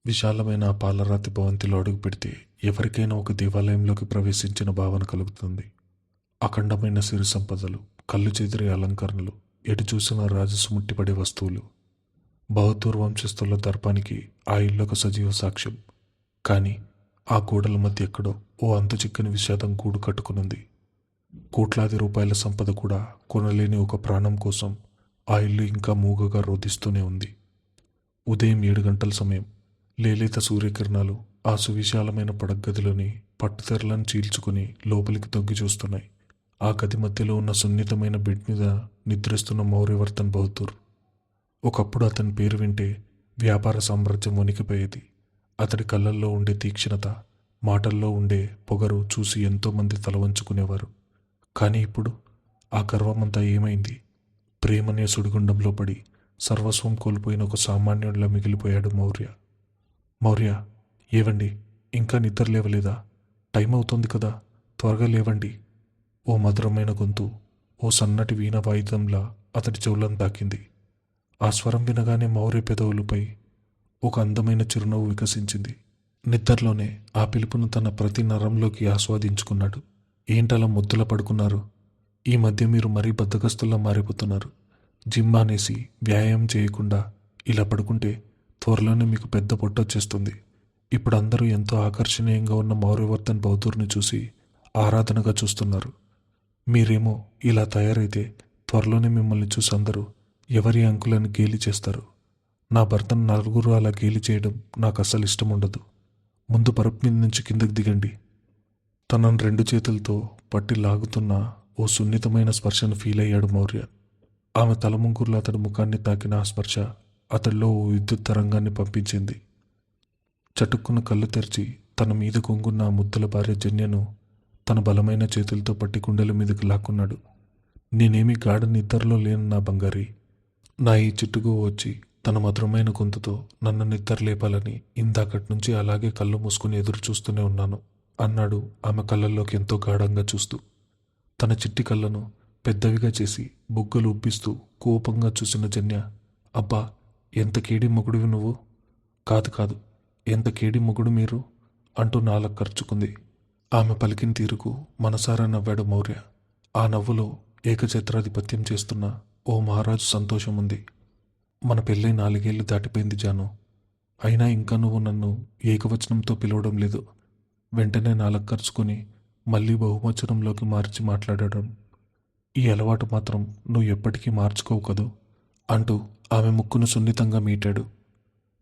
విశాలమైన ఆ పాలరాతి భవంతిలో అడుగుపెడితే ఎవరికైనా ఒక దేవాలయంలోకి ప్రవేశించిన భావన కలుగుతుంది. అఖండమైన సిరి సంపదలు, కళ్ళు చెదిరే అలంకరణలు, ఎటు చూసిన రాజసు ముట్టిపడే వస్తువులు. బహదూర్ వంశస్థుల దర్పానికి ఆ ఇల్లొక సజీవ సాక్ష్యం. కానీ ఆ గోడల మధ్య ఎక్కడో ఓ అంతు చిక్కని విషాదం గూడు కట్టుకునుంది. కోట్లాది రూపాయల సంపద కూడా కొనలేని ఒక ప్రాణం కోసం ఆ ఇల్లు ఇంకా మూగగా రోధిస్తూనే ఉంది. ఉదయం 7 గంటల సమయం. లేలేత సూర్యకిరణాలు ఆ సువిశాలమైన పడగ్గదిలోని పట్టుతెరలను చీల్చుకుని లోపలికి తొంగి చూస్తున్నాయి. ఆ గది మధ్యలో ఉన్న సున్నితమైన బెడ్ మీద నిద్రిస్తున్న మౌర్యవర్ధన్ బహదూర్. ఒకప్పుడు అతని పేరు వింటే వ్యాపార సామ్రాజ్యం వణికిపోయేది. అతడి కళ్ళల్లో ఉండే తీక్షణత, మాటల్లో ఉండే పొగరు చూసి ఎంతోమంది తల వంచుకునేవారు. కానీ ఇప్పుడు ఆ గర్వమంతా ఏమైంది? ప్రేమనే సుడిగుండంలో పడి సర్వస్వం కోల్పోయిన ఒక సామాన్యుడిలా మిగిలిపోయాడు మౌర్య. మౌర్య, ఏవండి, ఇంకా నిద్ర లేవలేదా? టైం అవుతోంది కదా, త్వరగా లేవండి. ఓ మధురమైన గొంతు ఓ సన్నటి వీణ వాయిద్యంలా అతడి చెవులను తాకింది. ఆ స్వరం వినగానే మౌర్య పెదవులపై ఒక అందమైన చిరునవ్వు వికసించింది. నిద్రలోనే ఆ పిలుపును తన ప్రతి నరంలోకి ఆస్వాదించుకున్నాడు. ఏంటలా ముద్దుల పడుకున్నారు? ఈ మధ్య మీరు మరీ బద్ధకస్తుల్లా మారిపోతున్నారు. జిమ్ మానేసి వ్యాయామం చేయకుండా ఇలా పడుకుంటే త్వరలోనే మీకు పెద్ద పొట్టొచ్చేస్తుంది. ఇప్పుడు అందరూ ఎంతో ఆకర్షణీయంగా ఉన్న మౌర్యవర్ధన్ బహదూర్ని చూసి ఆరాధనగా చూస్తున్నారు. మీరేమో ఇలా తయారైతే త్వరలోనే మిమ్మల్ని చూసి అందరూ ఎవరి అంకులని గేలి చేస్తారు. నా భర్తను నలుగురు అలా గేలి చేయడం నాకు అస్సలు ఇష్టం ఉండదు. ముందు పరుపు మీద నుంచి కిందకి దిగండి. తనను 2 చేతులతో పట్టి లాగుతున్న ఓ సున్నితమైన స్పర్శను ఫీల్ అయ్యాడు మౌర్య. ఆమె తలముంగుర్లో అతడి ముఖాన్ని తాకిన ఆ స్పర్శ అతడిలో ఓ విద్యుత్ తరంగాన్ని పంపించింది. చటుక్కున కళ్ళు తెరిచి తన మీద కొంగున్న ఆ ముద్దుల భార్య జన్యను తన బలమైన చేతులతో పట్టి గుండెల మీదకి లాక్కున్నాడు. నేనేమి గాఢ నిద్రలో లేను నా బంగారి. నా ఈ చిట్టుకు వచ్చి తన మధురమైన గొంతుతో నన్ను నిద్ర లేపాలని ఇందాకటి నుంచి అలాగే కళ్ళు మూసుకుని ఎదురు చూస్తూనే ఉన్నాను అన్నాడు ఆమె కళ్ళల్లోకి ఎంతో గాఢంగా చూస్తూ. తన చిట్టి కళ్ళను పెద్దవిగా చేసి బుగ్గలు ఉబ్బిస్తూ కోపంగా చూసిన జన్య, అబ్బా, ఎంత కేడి మొగుడివి నువ్వు! కాదు కాదు, ఎంత కేడి మొగుడు మీరు అంటూ నాలుక ఖర్చుకుంది. ఆమె పలికిన తీరుకు మనసారా నవ్వాడు మౌర్య. ఆ నవ్వులో ఏకఛత్రాధిపత్యం చేస్తున్న ఓ మహారాజు సంతోషం ఉంది. మన పెళ్ళై 4 ఏళ్ళు దాటిపోయింది జాను. అయినా ఇంకా నువ్వు నన్ను ఏకవచనంతో పిలవడం లేదు. వెంటనే నాలుక ఖర్చుకొని మళ్ళీ బహువచనంలోకి మార్చి మాట్లాడడం. ఈ అలవాటు మాత్రం నువ్వు ఎప్పటికీ మార్చుకోవు కదూ అంటూ ఆమె ముక్కును సున్నితంగా మీటాడు.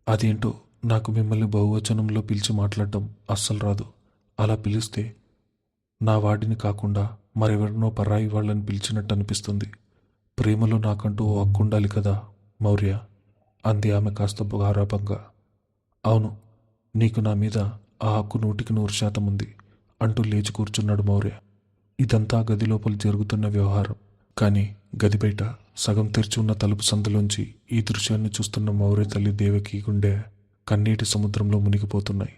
అదేంటో నాకు మిమ్మల్ని బహువచనంలో పిలిచి మాట్లాడడం అస్సలు రాదు. అలా పిలిస్తే నా వాడిని కాకుండా మరెవరినో పరాయి వాళ్ళని పిలిచినట్టు అనిపిస్తుంది. ప్రేమలో నాకంటూ ఓ హక్కు ఉండాలి కదా మౌర్య, అంది ఆమె కాస్త గారాబంగా. అవును, నీకు నా మీద ఆ హక్కు 100% ఉంది అంటూ లేచి కూర్చున్నాడు మౌర్య. ఇదంతా గది లోపల జరుగుతున్న వ్యవహారం. కానీ గది బయట సగం తెరిచి ఉన్న తలుపు సందులోంచి ఈ దృశ్యాన్ని చూస్తున్న మౌర్య తల్లి దేవకి గుండె కన్నీటి సముద్రంలో మునిగిపోతున్నాయి.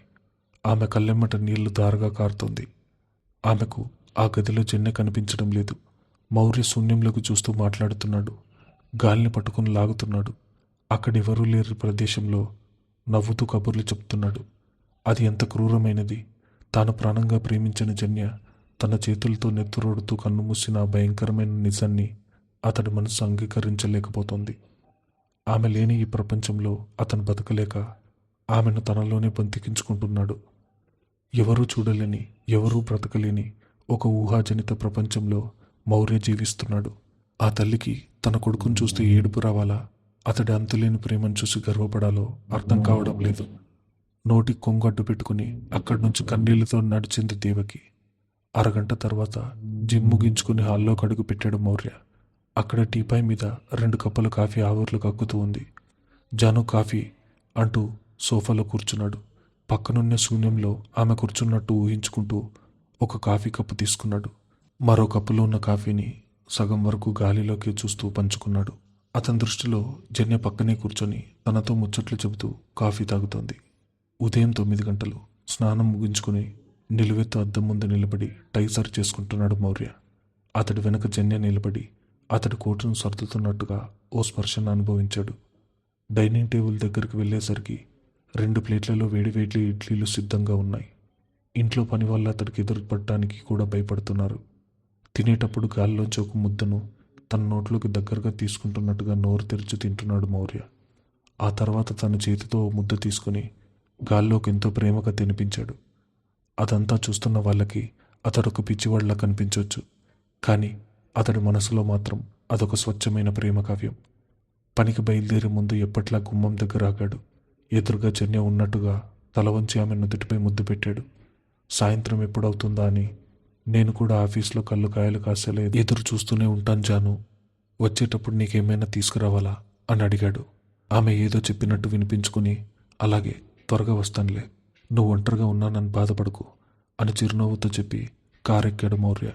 ఆమె కళ్ళెమ్మట నీళ్లు దారగా కారుతోంది. ఆమెకు ఆ గదిలో జన్య కనిపించడం లేదు. మౌర్య శూన్యంలోకి చూస్తూ మాట్లాడుతున్నాడు. గాలిని పట్టుకుని లాగుతున్నాడు. అక్కడెవరూ లేని ప్రదేశంలో నవ్వుతూ కబుర్లు చెప్తున్నాడు. అది ఎంత క్రూరమైనది! తాను ప్రాణంగా ప్రేమించిన జన్య తన చేతులతో నెత్తురోడుతూ కన్నుమూసిన ఆ భయంకరమైన నిజాన్ని అతడి మనసు అంగీకరించలేకపోతోంది. ఆమె లేని ఈ ప్రపంచంలో అతను బతకలేక ఆమెను తనలోనే బంధించుకుంటున్నాడు. ఎవరూ చూడలేని, ఎవరూ బ్రతకలేని ఒక ఊహాజనిత ప్రపంచంలో మౌర్య జీవిస్తున్నాడు. ఆ తల్లికి తన కొడుకును చూస్తే ఏడుపు రావాలా, అతడి అంతులేని ప్రేమను చూసి గర్వపడాలో అర్థం కావడం లేదు. నోటి కొంగు అడ్డు పెట్టుకుని అక్కడి నుంచి కన్నీళ్లతో నడిచింది దేవకి. అరగంట తర్వాత జిమ్ ముగించుకుని హాల్లోకి అడుగు పెట్టాడు మౌర్య. అక్కడ టీపాయ్ మీద 2 కప్పుల కాఫీ ఆవిర్లు కక్కుతూ ఉంది. జాను, కాఫీ అంటూ సోఫాలో కూర్చున్నాడు. పక్కనున్న శూన్యంలో ఆమె కూర్చున్నట్టు ఊహించుకుంటూ ఒక కాఫీ కప్పు తీసుకున్నాడు. మరో కప్పులో ఉన్న కాఫీని సగం వరకు గాలిలోకి చూస్తూ పంచుకున్నాడు. అతని దృష్టిలో జన్య పక్కనే కూర్చొని తనతో ముచ్చట్లు చెబుతూ కాఫీ తాగుతోంది. ఉదయం 9 గంటలు. స్నానం ముగించుకుని నిలువెత్తు అద్దం ముందు నిలబడి టై సరి చేసుకుంటున్నాడు మౌర్య. అతడి వెనక జన్య నిలబడి అతడి కోటును సర్దుతున్నట్టుగా ఓ స్పర్శను అనుభవించాడు. డైనింగ్ టేబుల్ దగ్గరికి వెళ్ళేసరికి 2 ప్లేట్లలో వేడి వేడి ఇడ్లీలు సిద్ధంగా ఉన్నాయి. ఇంట్లో పని వాళ్ళు అతడికి ఎదురుపడటానికి కూడా భయపడుతున్నారు. తినేటప్పుడు గాలిలోంచి ఒక ముద్దను తన నోట్లోకి దగ్గరగా తీసుకుంటున్నట్టుగా నోరు తెరిచి తింటున్నాడు మౌర్య. ఆ తర్వాత తన చేతితో ఓ ముద్ద తీసుకుని గాల్లోకి ఎంతో ప్రేమగా తినిపించాడు. అదంతా చూస్తున్న వాళ్ళకి అతడొక పిచ్చివాడిలా కనిపించవచ్చు. కానీ అతడి మనసులో మాత్రం అదొక స్వచ్ఛమైన ప్రేమ కావ్యం. పనికి బయలుదేరే ముందు ఎప్పట్లా గుమ్మం దగ్గర ఆగాడు. ఎదురుగా జన్య ఉన్నట్టుగా తల వంచి ఆమె నుదుటిపై ముద్దు పెట్టాడు. సాయంత్రం ఎప్పుడవుతుందా అని నేను కూడా ఆఫీస్లో కళ్ళు కాయలు కాసేలా ఎదురు చూస్తూనే ఉంటాను జాను. వచ్చేటప్పుడు నీకేమైనా తీసుకురావాలా అని అడిగాడు. ఆమె ఏదో చెప్పినట్టు వినిపించుకుని, అలాగే త్వరగా వస్తానులే, నువ్వు ఒంటరిగా ఉన్నానని బాధపడకు అని చిరునవ్వుతో చెప్పి కారెక్కాడు మౌర్య.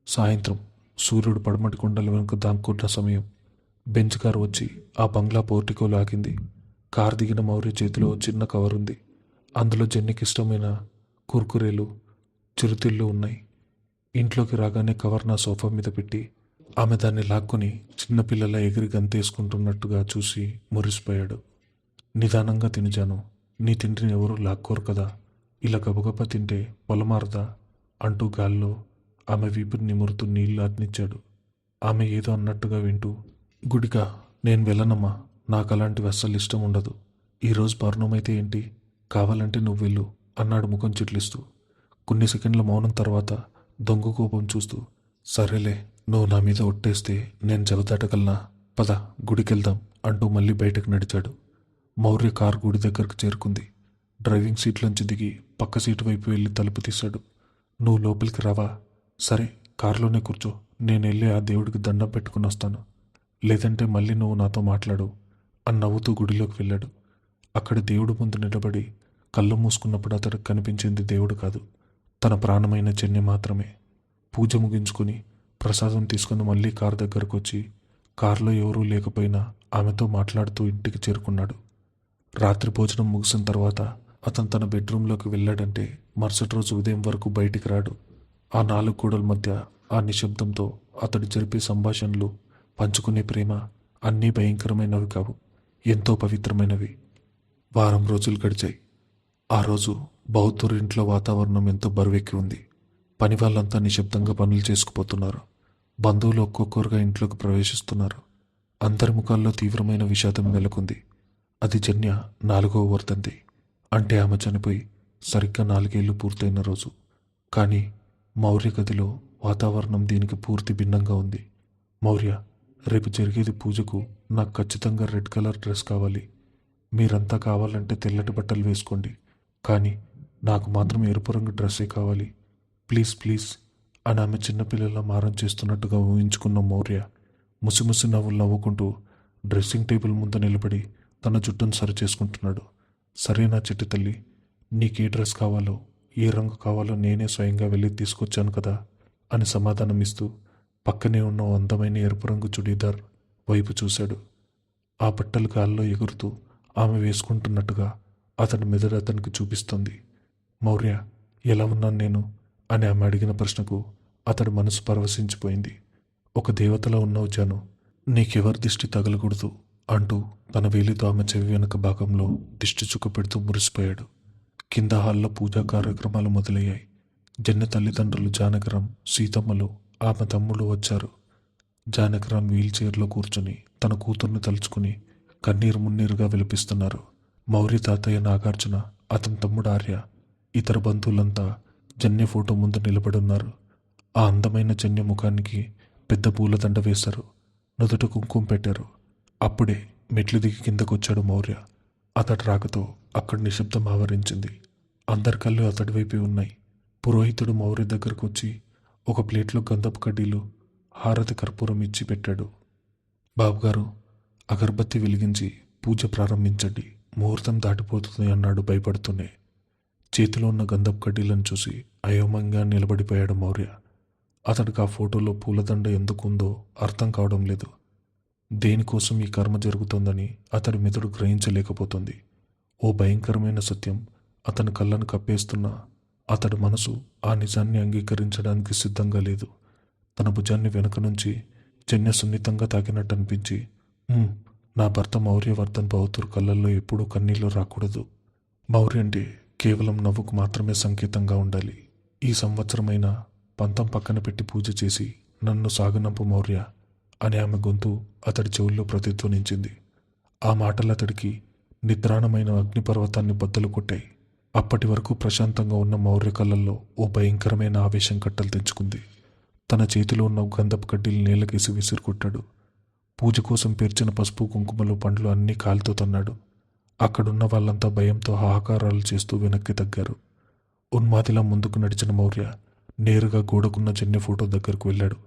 సాయంత్రం సూర్యుడు పడమటి కొండల వెనుక దాక్కున్న సమయం. బెంచ్ కారు వచ్చి ఆ బంగ్లా పోర్టికోలో ఆగింది. కారు దిగిన మౌర్య చేతిలో చిన్న కవర్ ఉంది. అందులో జెన్నీకి ఇష్టమైన కుర్కురేలు, చిరుతిళ్ళు ఉన్నాయి. ఇంట్లోకి రాగానే కవర్ నా సోఫా మీద పెట్టి ఆమె దాన్ని లాక్కొని చిన్నపిల్లల ఎగిరి గంతేసుకుంటున్నట్టుగా చూసి మురిసిపోయాడు. నిదానంగా తినిజాను, నీ తిండిని ఎవరూ లాక్కోరు కదా, ఇలా గబగబా తింటే పొలమారదా అంటూ గాల్లో ఆమె వీపుని నిమురుతూ నీళ్లు అర్నిచ్చాడు. ఆమె ఏదో అన్నట్టుగా వింటూ, గుడికా? నేను వెళ్ళనమ్మా, నాకు అలాంటివి అస్సలు ఇష్టం ఉండదు. ఈరోజు పౌర్ణమైతే ఏంటి, కావాలంటే నువ్వు వెళ్ళు అన్నాడు ముఖం చిట్లిస్తూ. కొన్ని సెకండ్ల మౌనం తర్వాత దొంగ కోపం చూస్తూ, సరేలే, నువ్వు నా మీద ఒట్టేస్తే నేను జవదాటగలనా, పద గుడికెళ్దాం అంటూ మళ్ళీ బయటకు నడిచాడు. మౌర్య కారు గుడి దగ్గరకు చేరుకుంది. డ్రైవింగ్ సీట్లోంచి దిగి పక్క సీటు వైపు వెళ్ళి తలుపు తీశాడు. నువ్వు లోపలికి రావా? సరే, కారులోనే కూర్చో, నేను వెళ్ళి ఆ దేవుడికి దండం పెట్టుకుని వస్తాను, లేదంటే మళ్ళీ నువ్వు నాతో మాట్లాడు అని నవ్వుతూ గుడిలోకి వెళ్ళాడు. అక్కడ దేవుడు ముందు నిలబడి కళ్ళు మూసుకున్నప్పుడు అతడికి కనిపించింది దేవుడు కాదు, తన ప్రాణమైన జన్య మాత్రమే. పూజ ముగించుకుని ప్రసాదం తీసుకుని మళ్ళీ కారు దగ్గరకు వచ్చి కారులో ఎవరూ లేకపోయినా ఆమెతో మాట్లాడుతూ ఇంటికి చేరుకున్నాడు. రాత్రి భోజనం ముగిసిన తర్వాత అతను తన బెడ్రూంలోకి వెళ్ళాడంటే మరుసటి రోజు ఉదయం వరకు బయటికి రాడు. ఆ 4 గోడల మధ్య ఆ నిశ్శబ్దంతో అతడు జరిపే సంభాషణలు, పంచుకునే ప్రేమ అన్నీ భయంకరమైనవి కావు, ఎంతో పవిత్రమైనవి. వారం రోజులు గడిచాయి. ఆ రోజు బౌద్ధురింట్లో వాతావరణం ఎంతో బరువెక్కి ఉంది. పని వాళ్ళంతా నిశ్శబ్దంగా పనులు చేసుకుపోతున్నారు. బంధువులు ఒక్కొక్కరుగా ఇంట్లోకి ప్రవేశిస్తున్నారు. అందరి ముఖాల్లో తీవ్రమైన విషాదం నెలకొంది. అది జన్య 4వ వర్ధంతి, అంటే ఆమె చనిపోయి సరిగ్గా 4 ఏళ్లు పూర్తయిన రోజు. కానీ మౌర్య గదిలో వాతావరణం దీనికి పూర్తి భిన్నంగా ఉంది. మౌర్య, రేపు జరిగేది పూజకు నాకు ఖచ్చితంగా రెడ్ కలర్ డ్రెస్ కావాలి. మీరంతా కావాలంటే తెల్లటి బట్టలు వేసుకోండి, కానీ నాకు మాత్రం ఎరుపు రంగు డ్రెస్సే కావాలి, ప్లీజ్ ప్లీజ్ అని ఆమె చిన్నపిల్లల మారం చేస్తున్నట్టుగా ఊహించుకున్న మౌర్య ముసిముసి నవ్వులు నవ్వుకుంటూ డ్రెస్సింగ్ టేబుల్ ముందు నిలబడి తన జుట్టును సరి చేసుకుంటున్నాడు. సరే నా చిట్టి తల్లి, నీకే డ్రెస్ కావాలో, ఏ రంగు కావాలో నేనే స్వయంగా వెళ్ళి తీసుకొచ్చాను కదా అని సమాధానం ఇస్తూ పక్కనే ఉన్న ఓ అందమైన ఎరుపు రంగు చుడీదార్ వైపు చూశాడు. ఆ బట్టలు గాల్లో ఎగురుతూ ఆమె వేసుకుంటున్నట్టుగా అతని మెదడు అతనికి చూపిస్తుంది. మౌర్య, ఎలా ఉన్నాను నేను అని ఆమె అడిగిన ప్రశ్నకు అతడి మనసు పరవశించిపోయింది. ఒక దేవతలా ఉన్నావు జాను, నీకెవరి దిష్టి తగలకూడదు అంటూ తన వేలితో ఆమె చెవి వెనుక భాగంలో దిష్టి చుక్క పెడుతూ మురిసిపోయాడు. కింద హాల్లో పూజా కార్యక్రమాలు మొదలయ్యాయి. జన్య తల్లిదండ్రులు జానకరాం, సీతమ్మలు, ఆమె తమ్ముళ్ళు వచ్చారు. జానకరాం వీల్ చైర్లో కూర్చుని తన కూతుర్ని తలుచుకుని కన్నీరు మున్నీరుగా విలపిస్తున్నారు. మౌర్య తాతయ్య నాగార్జున, అతని తమ్ముడు ఆర్య, ఇతర బంధువులంతా జన్య ఫోటో ముందు నిలబడున్నారు. ఆ అందమైన జన్య ముఖానికి పెద్ద పూలదండ వేశారు, నుదుట కుంకుమ పెట్టారు. అప్పుడే మెట్లు దిగి కిందకొచ్చాడు మౌర్య. అతడి రాకతో అక్కడ నిశ్శబ్దం ఆవరించింది. అందరి కళ్ళు అతడి వైపే ఉన్నాయి. పురోహితుడు మౌర్య దగ్గరకు వచ్చి ఒక ప్లేట్లో గంధపు కడ్డీలు, హారతి కర్పూరం ఇచ్చి పెట్టాడు. బాబుగారు, అగరబత్తి వెలిగించి పూజ ప్రారంభించండి, ముహూర్తం దాటిపోతుంది అన్నాడు భయపడుతూనే. చేతిలో ఉన్న గంధపు కడ్డీలను చూసి అయోమయంగా నిలబడిపోయాడు మౌర్య. అతడికి ఆ ఫోటోలో పూలదండ ఎందుకుందో అర్థం కావడం లేదు. దేనికోసం ఈ కర్మ జరుగుతోందని అతడి మెదడు గ్రహించలేకపోతుంది. ఓ భయంకరమైన సత్యం అతని కళ్ళను కప్పేస్తున్నా అతడి మనసు ఆ నిజాన్ని అంగీకరించడానికి సిద్ధంగా లేదు. తన భుజాన్ని వెనుక నుంచి జన్య సున్నితంగా తాకినట్టు అనిపించి, నా భర్త మౌర్యవర్ధన్ బహదూర్ కళ్ళల్లో ఎప్పుడూ కన్నీళ్లు రాకూడదు మౌర్య అంటే కేవలం నవ్వుకు మాత్రమే సంకేతంగా ఉండాలి. ఈ సంవత్సరమైన పంతం పక్కన పెట్టి పూజ చేసి నన్ను సాగనంపు మౌర్య అని ఆమె గొంతు అతడి చెవుల్లో ప్రతిధ్వనించింది. ఆ మాటలు అతడికి నిద్రాణమైన అగ్నిపర్వతాన్ని బద్దలు కొట్టాయి. అప్పటి వరకు ప్రశాంతంగా ఉన్న మౌర్య కళ్ళల్లో ఓ భయంకరమైన ఆవేశం కట్టలు తెంచుకుంది. తన చేతిలో ఉన్న గంధపు కడ్డీలు నేలకేసి విసిరికొట్టాడు. పూజ కోసం పేర్చిన పసుపు కుంకుమలు పండ్లు అన్నీ కాలితో తన్నాడు. అక్కడున్న వాళ్ళంతా భయంతో హాహాకారాలు చేస్తూ వెనక్కి తగ్గారు. ఉన్మాదిలా ముందుకు నడిచిన మౌర్య నేరుగా గోడకున్న జన్య ఫోటో దగ్గరకు వెళ్ళాడు.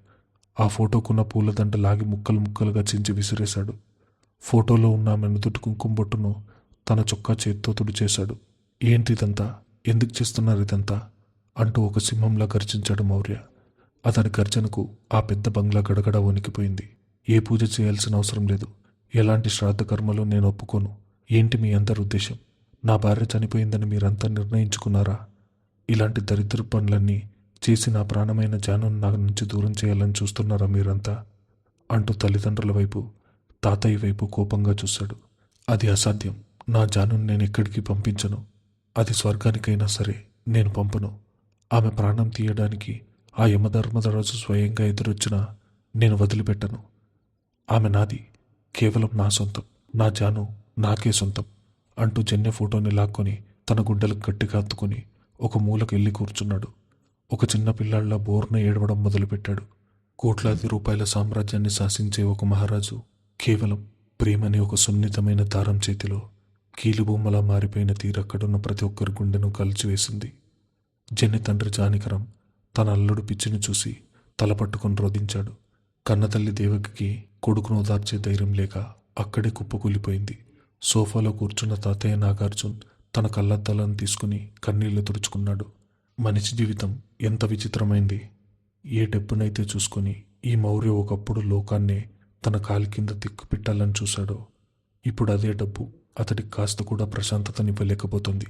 ఆ ఫోటోకున్న పూలదండ లాగి ముక్కలు ముక్కలుగా చించి విసిరేశాడు. ఫోటోలో ఉన్న ఆమె నుదుటి కుంకుమ బొట్టును తన చొక్కా చేత్తో తుడిచేశాడు. ఏంటిదంతా, ఎందుకు చేస్తున్నారు ఇదంతా అంటూ ఒక సింహంలా గర్జించాడు మౌర్య. అతడి గర్జనకు ఆ పెద్ద బంగ్లా గడగడ వణికిపోయింది. ఏ పూజ చేయాల్సిన అవసరం లేదు, ఎలాంటి శ్రాద్ధ కర్మలు నేను ఒప్పుకోను. ఏంటి మీ అందరి ఉద్దేశం? నా భార్య చనిపోయిందని మీరంతా నిర్ణయించుకున్నారా? ఇలాంటి దరిద్ర పనులన్నీ చేసి నా ప్రాణమైన జానును నా నుంచి దూరం చేయాలని చూస్తున్నారా మీరంతా అంటూ తల్లిదండ్రుల వైపు తాతయ్య వైపు కోపంగా చూశాడు. అది అసాధ్యం. నా జానును నేను ఎక్కడికి పంపించను. అది స్వర్గానికైనా సరే నేను పంపను. ఆమె ప్రాణం తీయడానికి ఆ యమధర్మరాజు స్వయంగా ఎదురొచ్చినా నేను వదిలిపెట్టను. ఆమె నాది, కేవలం నా సొంతం. నా జాను నాకే సొంతం అంటూ జన్య ఫోటోని లాక్కొని తన గుండెలకు గట్టిగా హత్తుకుని ఒక మూలకు వెళ్ళి కూర్చున్నాడు. ఒక చిన్న పిల్లాళ్ళ బోర్న ఏడవడం మొదలుపెట్టాడు. కోట్లాది రూపాయల సామ్రాజ్యాన్ని శాసించే ఒక మహారాజు కేవలం ప్రేమనే ఒక సున్నితమైన దారం చేతిలో కీలుబొమ్మలా మారిపోయిన తీరక్కడున్న ప్రతి ఒక్కరి గుండెను కలిచివేసింది. జెన్ని తండ్రి జానకిరాం తన అల్లుడు పిచ్చిని చూసి తలపట్టుకుని రోధించాడు. కన్నతల్లి దేవకికి కొడుకును ఓదార్చే ధైర్యం లేక అక్కడే కుప్పకూలిపోయింది. సోఫాలో కూర్చున్న తాతయ్య నాగార్జున్ తన కళ్ళద్దాలను తీసుకుని కన్నీళ్లు తుడుచుకున్నాడు. మనిషి జీవితం ఎంత విచిత్రమైంది. ఏ డబ్బునైతే చూసుకొని ఈ మౌర్య ఒకప్పుడు లోకాన్నే తన కాలి కింద తిక్కు పెట్టాలని చూశాడో, ఇప్పుడు అదే డబ్బు అతడికి కాస్త కూడా ప్రశాంతతనివ్వలేకపోతుంది.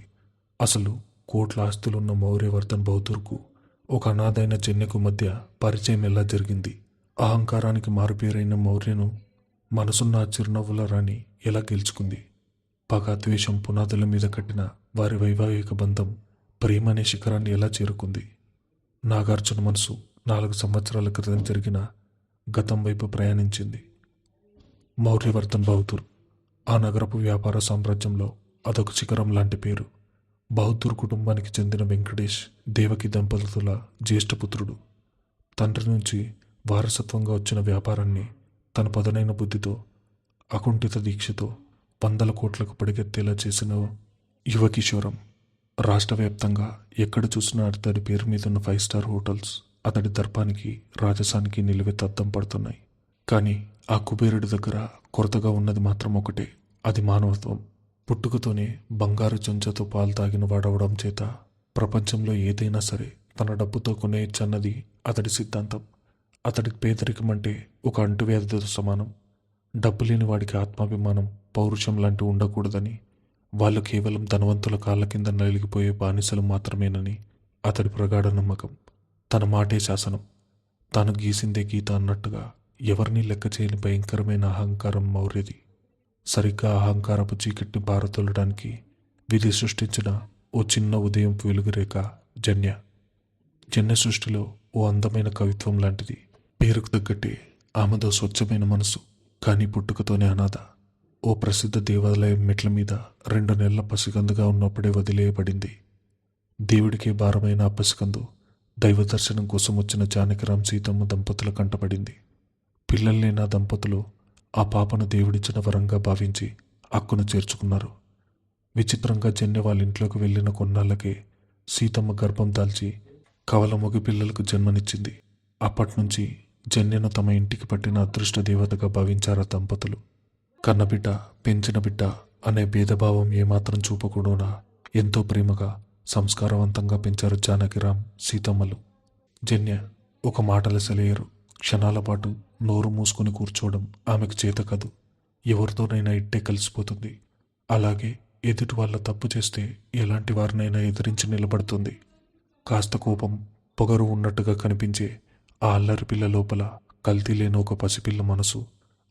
అసలు కోట్ల ఆస్తులున్న మౌర్యవర్ధన్ బహదూర్కు ఒక అనాథైన జన్యకు మధ్య పరిచయం ఎలా జరిగింది? అహంకారానికి మారుపేరైన మౌర్యను మనసున్న ఆ చిరునవ్వుల రాణి ఎలా గెలుచుకుంది? పగ ద్వేషం పునాదుల మీద కట్టిన వారి వైవాహిక బంధం ప్రేమ అనే శిఖరాన్ని ఎలా చేరుకుంది? నాగార్జున మనసు 4 సంవత్సరాల క్రితం జరిగిన గతం వైపు ప్రయాణించింది. మౌర్యవర్ధన్ బహదూర్ ఆ నగరపు వ్యాపార సామ్రాజ్యంలో అదొక శిఖరం లాంటి పేరు. బహదూర్ కుటుంబానికి చెందిన వెంకటేష్ దేవకి దంపతుల జ్యేష్ఠపుత్రుడు. తండ్రి నుంచి వారసత్వంగా వచ్చిన వ్యాపారాన్ని తన పదునైన బుద్ధితో అకుంఠిత దీక్షతో 100 కోట్లకు పడిగెత్తేలా చేసిన యువకిషోరం. రాష్ట్ర వ్యాప్తంగా ఎక్కడ చూసినా అతడి పేరు మీదున్న 5 స్టార్ హోటల్స్ అతడి దర్పానికి రాజసానికి నిలువెత్తు అద్దం పడుతున్నాయి. కానీ ఆ కుబేరుడి దగ్గర కొరతగా ఉన్నది మాత్రం ఒకటే, అది మానవత్వం. పుట్టుకతోనే బంగారు చెంచాతో పాలు తాగిన వాడవడం చేత ప్రపంచంలో ఏదైనా సరే తన డబ్బుతో కొనేయచ్చన్నది అతడి సిద్ధాంతం. అతడికి పేదరికం అంటే ఒక అంటువ్యాధితో సమానం. డబ్బు లేని వాడికి ఆత్మాభిమానం, పౌరుషం లాంటివి ఉండకూడదని, వాళ్ళు కేవలం ధనవంతుల కాళ్ళ కింద నలిగిపోయే బానిసలు మాత్రమేనని అతడి ప్రగాఢ నమ్మకం. తన మాటే శాసనం, తాను గీసిందే గీత అన్నట్టుగా ఎవరినీ లెక్క చేయని భయంకరమైన అహంకారం మౌర్యది. సరిగ్గా అహంకారపు చీకటిని పారతోలడానికి విధి సృష్టించిన ఓ చిన్న ఉదయం వెలుగురేఖ జన్య. జన్య సృష్టిలో ఓ అందమైన కవిత్వం లాంటిది. పేరుకు తగ్గట్టే ఆమెదో స్వచ్ఛమైన మనసు, కానీ పుట్టుకతోనే అనాథ. ఓ ప్రసిద్ధ దేవాలయం మెట్ల మీద 2 నెలల పసికందుగా ఉన్నప్పుడే వదిలేయబడింది. దేవుడికే భారమైన ఆ పసికందు దైవ దర్శనం కోసం వచ్చిన జానకిరాం సీతమ్మ దంపతుల కంటపడింది. పిల్లల్లేని ఆ దంపతులు ఆ పాపను దేవుడిచ్చిన వరంగా భావించి అక్కును చేర్చుకున్నారు. విచిత్రంగా జన్య వాళ్ళ ఇంట్లోకి వెళ్ళిన కొన్నాళ్ళకే సీతమ్మ గర్భం దాల్చి కవల మగ పిల్లలకు జన్మనిచ్చింది. అప్పట్నుంచి జన్యను తమ ఇంటికి పట్టిన అదృష్ట దేవతగా భావించారు ఆ దంపతులు. కన్నబిడ్డ, పెంచిన బిడ్డ అనే భేదభావం ఏమాత్రం చూపకుండా ఎంతో ప్రేమగా, సంస్కారవంతంగా పెంచారు జానకిరాం, సీతమ్మలు. జన్య ఒక మాటల సెలయేరు. క్షణాల పాటు నోరు మూసుకొని కూర్చోవడం ఆమెకు చేత కాదు. ఎవరితోనైనా ఇట్టే కలిసిపోతుంది. అలాగే ఎదుటి వాళ్ళ తప్పు చేస్తే ఎలాంటి వారినైనా ఎదిరించి నిలబడుతుంది. కాస్త కోపం, పొగరు ఉన్నట్టుగా కనిపించే ఆ అల్లరి పిల్ల లోపల కల్తీ లేని ఒక పసిపిల్ల మనసు,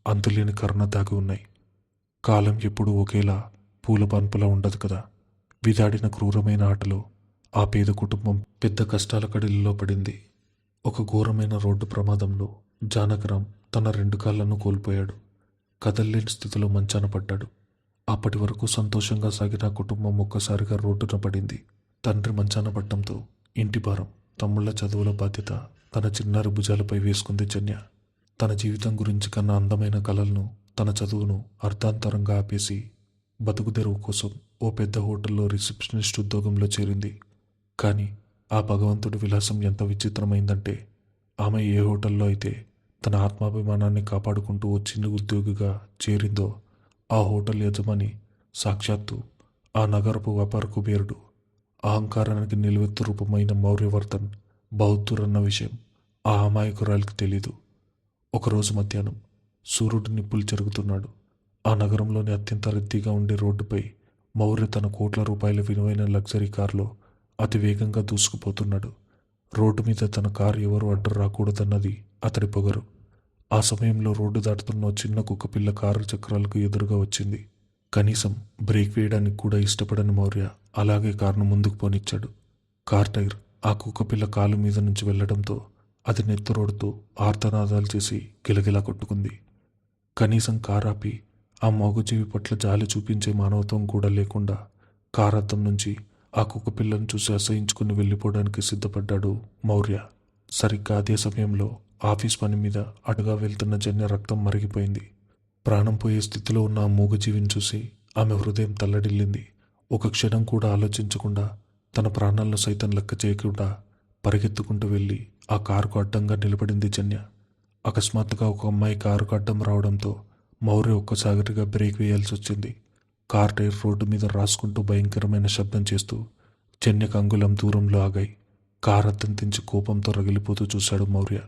అంతులేని కరుణ దాగి ఉన్నాయి. కాలం ఎప్పుడూ ఒకేలా పూల బంపులా ఉండదు కదా. విదాడిన క్రూరమైన ఆటలో ఆ పేద కుటుంబం పెద్ద కష్టాల కడిలిలో పడింది. ఒక ఘోరమైన రోడ్డు ప్రమాదంలో జానకరాం తన 2 కాళ్లను కోల్పోయాడు. కదల్లేని స్థితిలో మంచాన పడ్డాడు. అప్పటి వరకు సంతోషంగా సాగిన ఆ కుటుంబం ఒక్కసారిగా రోడ్డున పడింది. తండ్రి మంచాన పడటంతో ఇంటి భారం, తమ్ముళ్ల చదువుల బాధ్యత తన చిన్నారి భుజాలపై వేసుకుంది జన్య. తన జీవితం గురించి కన్నా అందమైన కలలను, తన చదువును అర్ధాంతరంగా ఆపేసి బతుకు తెరువు కోసం ఓ పెద్ద హోటల్లో రిసెప్షనిస్ట్ ఉద్యోగంలో చేరింది. కానీ ఆ భగవంతుడి విలాసం ఎంత విచిత్రమైందంటే, ఆమె ఏ హోటల్లో అయితే తన ఆత్మాభిమానాన్ని కాపాడుకుంటూ ఓ చిన్న ఉద్యోగిగా చేరిందో, ఆ హోటల్ యజమాని సాక్షాత్తు ఆ నగరపు వ్యాపార కుబేరుడు, అహంకారానికి నిలువెత్తు రూపమైన మౌర్యవర్ధన్ బహదూర్ అన్న విషయం ఆ అమాయకురాలికి తెలీదు. ఒకరోజు మధ్యాహ్నం సూర్యుడు నిప్పులు చెరుగుతున్నాడు. ఆ నగరంలోని అత్యంత రద్దీగా ఉండే రోడ్డుపై మౌర్య తన కోట్ల రూపాయల విలువైన లగ్జరీ కారులో అతి వేగంగా దూసుకుపోతున్నాడు. రోడ్డు మీద తన కారు ఎవరు అడ్డు రాకూడదన్నది అతడి పొగరు. ఆ సమయంలో రోడ్డు దాటుతున్న ఓ చిన్న కుక్కపిల్ల కారు చక్రాలకు ఎదురుగా వచ్చింది. కనీసం బ్రేక్ వేయడానికి కూడా ఇష్టపడని మౌర్య అలాగే కారును ముందుకు పోనిచ్చాడు. కార్ టైర్ ఆ కుక్కపిల్ల కాలు మీద నుంచి వెళ్లడంతో అది నెత్తురోడుతూ ఆర్తనాదాలు చేసి గిలగిలా కొట్టుకుంది. కనీసం కారు ఆపి ఆ మూగజీవి పట్ల జాలి చూపించే మానవత్వం కూడా లేకుండా కారద్దం నుంచి ఆ కుక్కపిల్లను చూసి అసహించుకుని వెళ్ళిపోవడానికి సిద్ధపడ్డాడు మౌర్య. సరిగ్గా అదే సమయంలో ఆఫీస్ పని మీద అటుగా వెళ్తున్న జన్య రక్తం మరిగిపోయింది. ప్రాణం పోయే స్థితిలో ఉన్న ఆ మూగజీవిని చూసి ఆమె హృదయం తల్లడిల్లింది. ఒక క్షణం కూడా ఆలోచించకుండా, తన ప్రాణాలను సైతం లెక్క చేయకుండా పరిగెత్తుకుంటూ వెళ్ళి ఆ కారుకు అడ్డంగా నిలబడింది జన్య. అకస్మాత్తుగా ఒక అమ్మాయి కారుకు అడ్డం రావడంతో మౌర్య ఒక్కసారిగా బ్రేక్ వేయాల్సి వచ్చింది. కార్ టైర్ రోడ్డు మీద రాసుకుంటూ భయంకరమైన శబ్దం చేస్తూ జన్యకు అంగుళం దూరంలో ఆగాయి. కారు అద్దం తెంచి కోపంతో రగిలిపోతూ చూశాడు మౌర్య.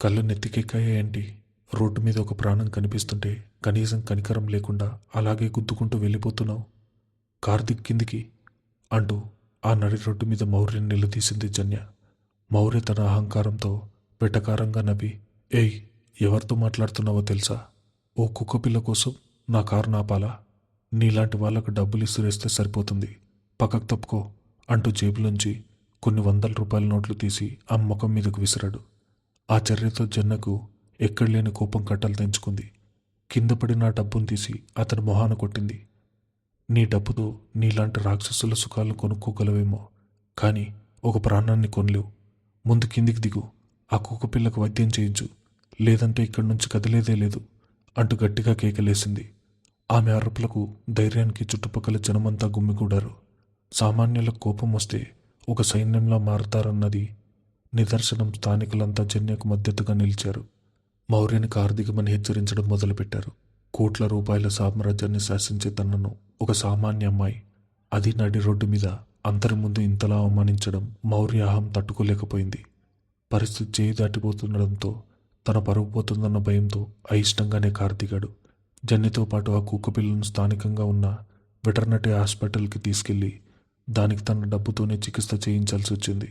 కళ్ళు నెత్తికెక్కాయేంటి? రోడ్డు మీద ఒక ప్రాణం కనిపిస్తుంటే కనీసం కనికరం లేకుండా అలాగే గుద్దుకుంటూ వెళ్ళిపోతున్నావు. కారు దిక్కిందికి అంటూ ఆ నడి రోడ్డు మీద మౌర్యని నిలదీసింది జన్య. మౌర్య తన అహంకారంతో వెటకారంగా నవ్వి, ఏయ్, ఎవరితో మాట్లాడుతున్నావో తెలుసా? ఓ కుక్కపిల్ల కోసం నా కారు నాపాలా? నీలాంటి వాళ్లకు డబ్బులు ఇసిరేస్తే సరిపోతుంది, పక్కకు తప్పుకో అంటూ జేబులోంచి కొన్ని 100 రూపాయల నోట్లు తీసి ఆ ముఖం మీదకు విసిరాడు. ఆ చర్యతో జన్నకు ఎక్కడలేని కోపం కట్టలు తెంచుకుంది. కింద పడిన ఆ డబ్బును తీసి అతని మొహాన కొట్టింది. నీ డబ్బుతో నీలాంటి రాక్షసుల సుఖాలను కొనుక్కోగలవేమో, కానీ ఒక ప్రాణాన్ని కొనలేవు. ముందు కిందికి దిగు, ఆ కుక్కపిల్లకు వైద్యం చేయించు, లేదంటే ఇక్కడి నుంచి కదిలేదే లేదు అంటూ గట్టిగా కేకలేసింది. ఆమె అరుపులకు ధైర్యానికి చుట్టుపక్కల జనమంతా గుమ్మిగూడారు. సామాన్యులకు కోపం వస్తే ఒక సైన్యంలా మారతారన్నది నిదర్శనం. స్థానికులంతా జన్యకు మద్దతుగా నిలిచారు. మౌర్యని కారు దిగమని హెచ్చరించడం మొదలుపెట్టారు. కోట్ల రూపాయల సామ్రాజ్యాన్ని శాసించే తనను ఒక సామాన్య అమ్మాయి, అది నడి రోడ్డు మీద అందరి ముందు ఇంతలా అవమానించడం మౌర్య అహం తట్టుకోలేకపోయింది. పరిస్థితి చేయి దాటిపోతుండడంతో తన పరుగు పోతుందన్న భయంతో అయిష్టంగానే కారు దిగాడు. జన్యతో పాటు ఆ కుక్కపిల్లను స్థానికంగా ఉన్న వెటర్నరీ హాస్పిటల్కి తీసుకెళ్లి దానికి తన డబ్బుతోనే చికిత్స చేయించాల్సి వచ్చింది.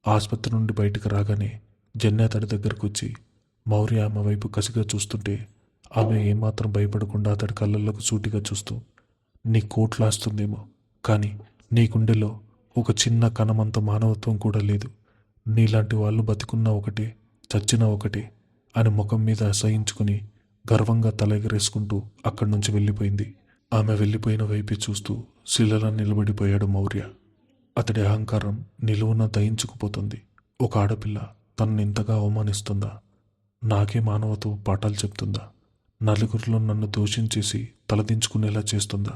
ఆసుపత్రి నుండి బయటకు రాగానే జన్య అతడి దగ్గరకు వచ్చి, మౌర్య ఆమె వైపు కసిగా చూస్తుంటే ఆమె ఏమాత్రం భయపడకుండా అతడి కళ్ళల్లోకి సూటిగా చూస్తూ, నీ కోట్లాస్తుందేమో, కానీ నీ గుండెలో ఒక చిన్న కణమంత మానవత్వం కూడా లేదు. నీలాంటి వాళ్ళు బతికున్నా ఒకటే, చచ్చినా ఒకటే అని ముఖం మీద అసహించుకుని గర్వంగా తల ఎగరేసుకుంటూ అక్కడి నుంచి వెళ్ళిపోయింది. ఆమె వెళ్ళిపోయిన వైపే చూస్తూ శిలలా నిలబడిపోయాడు మౌర్య. అతడి అహంకారం నిలువున దయించుకుపోతుంది. ఒక ఆడపిల్ల తనని ఇంతగా అవమానిస్తుందా? నాకే మానవత్వం పాఠాలు చెప్తుందా? నలుగురిలో నన్ను దూషించేసి తలదించుకునేలా చేస్తుందా?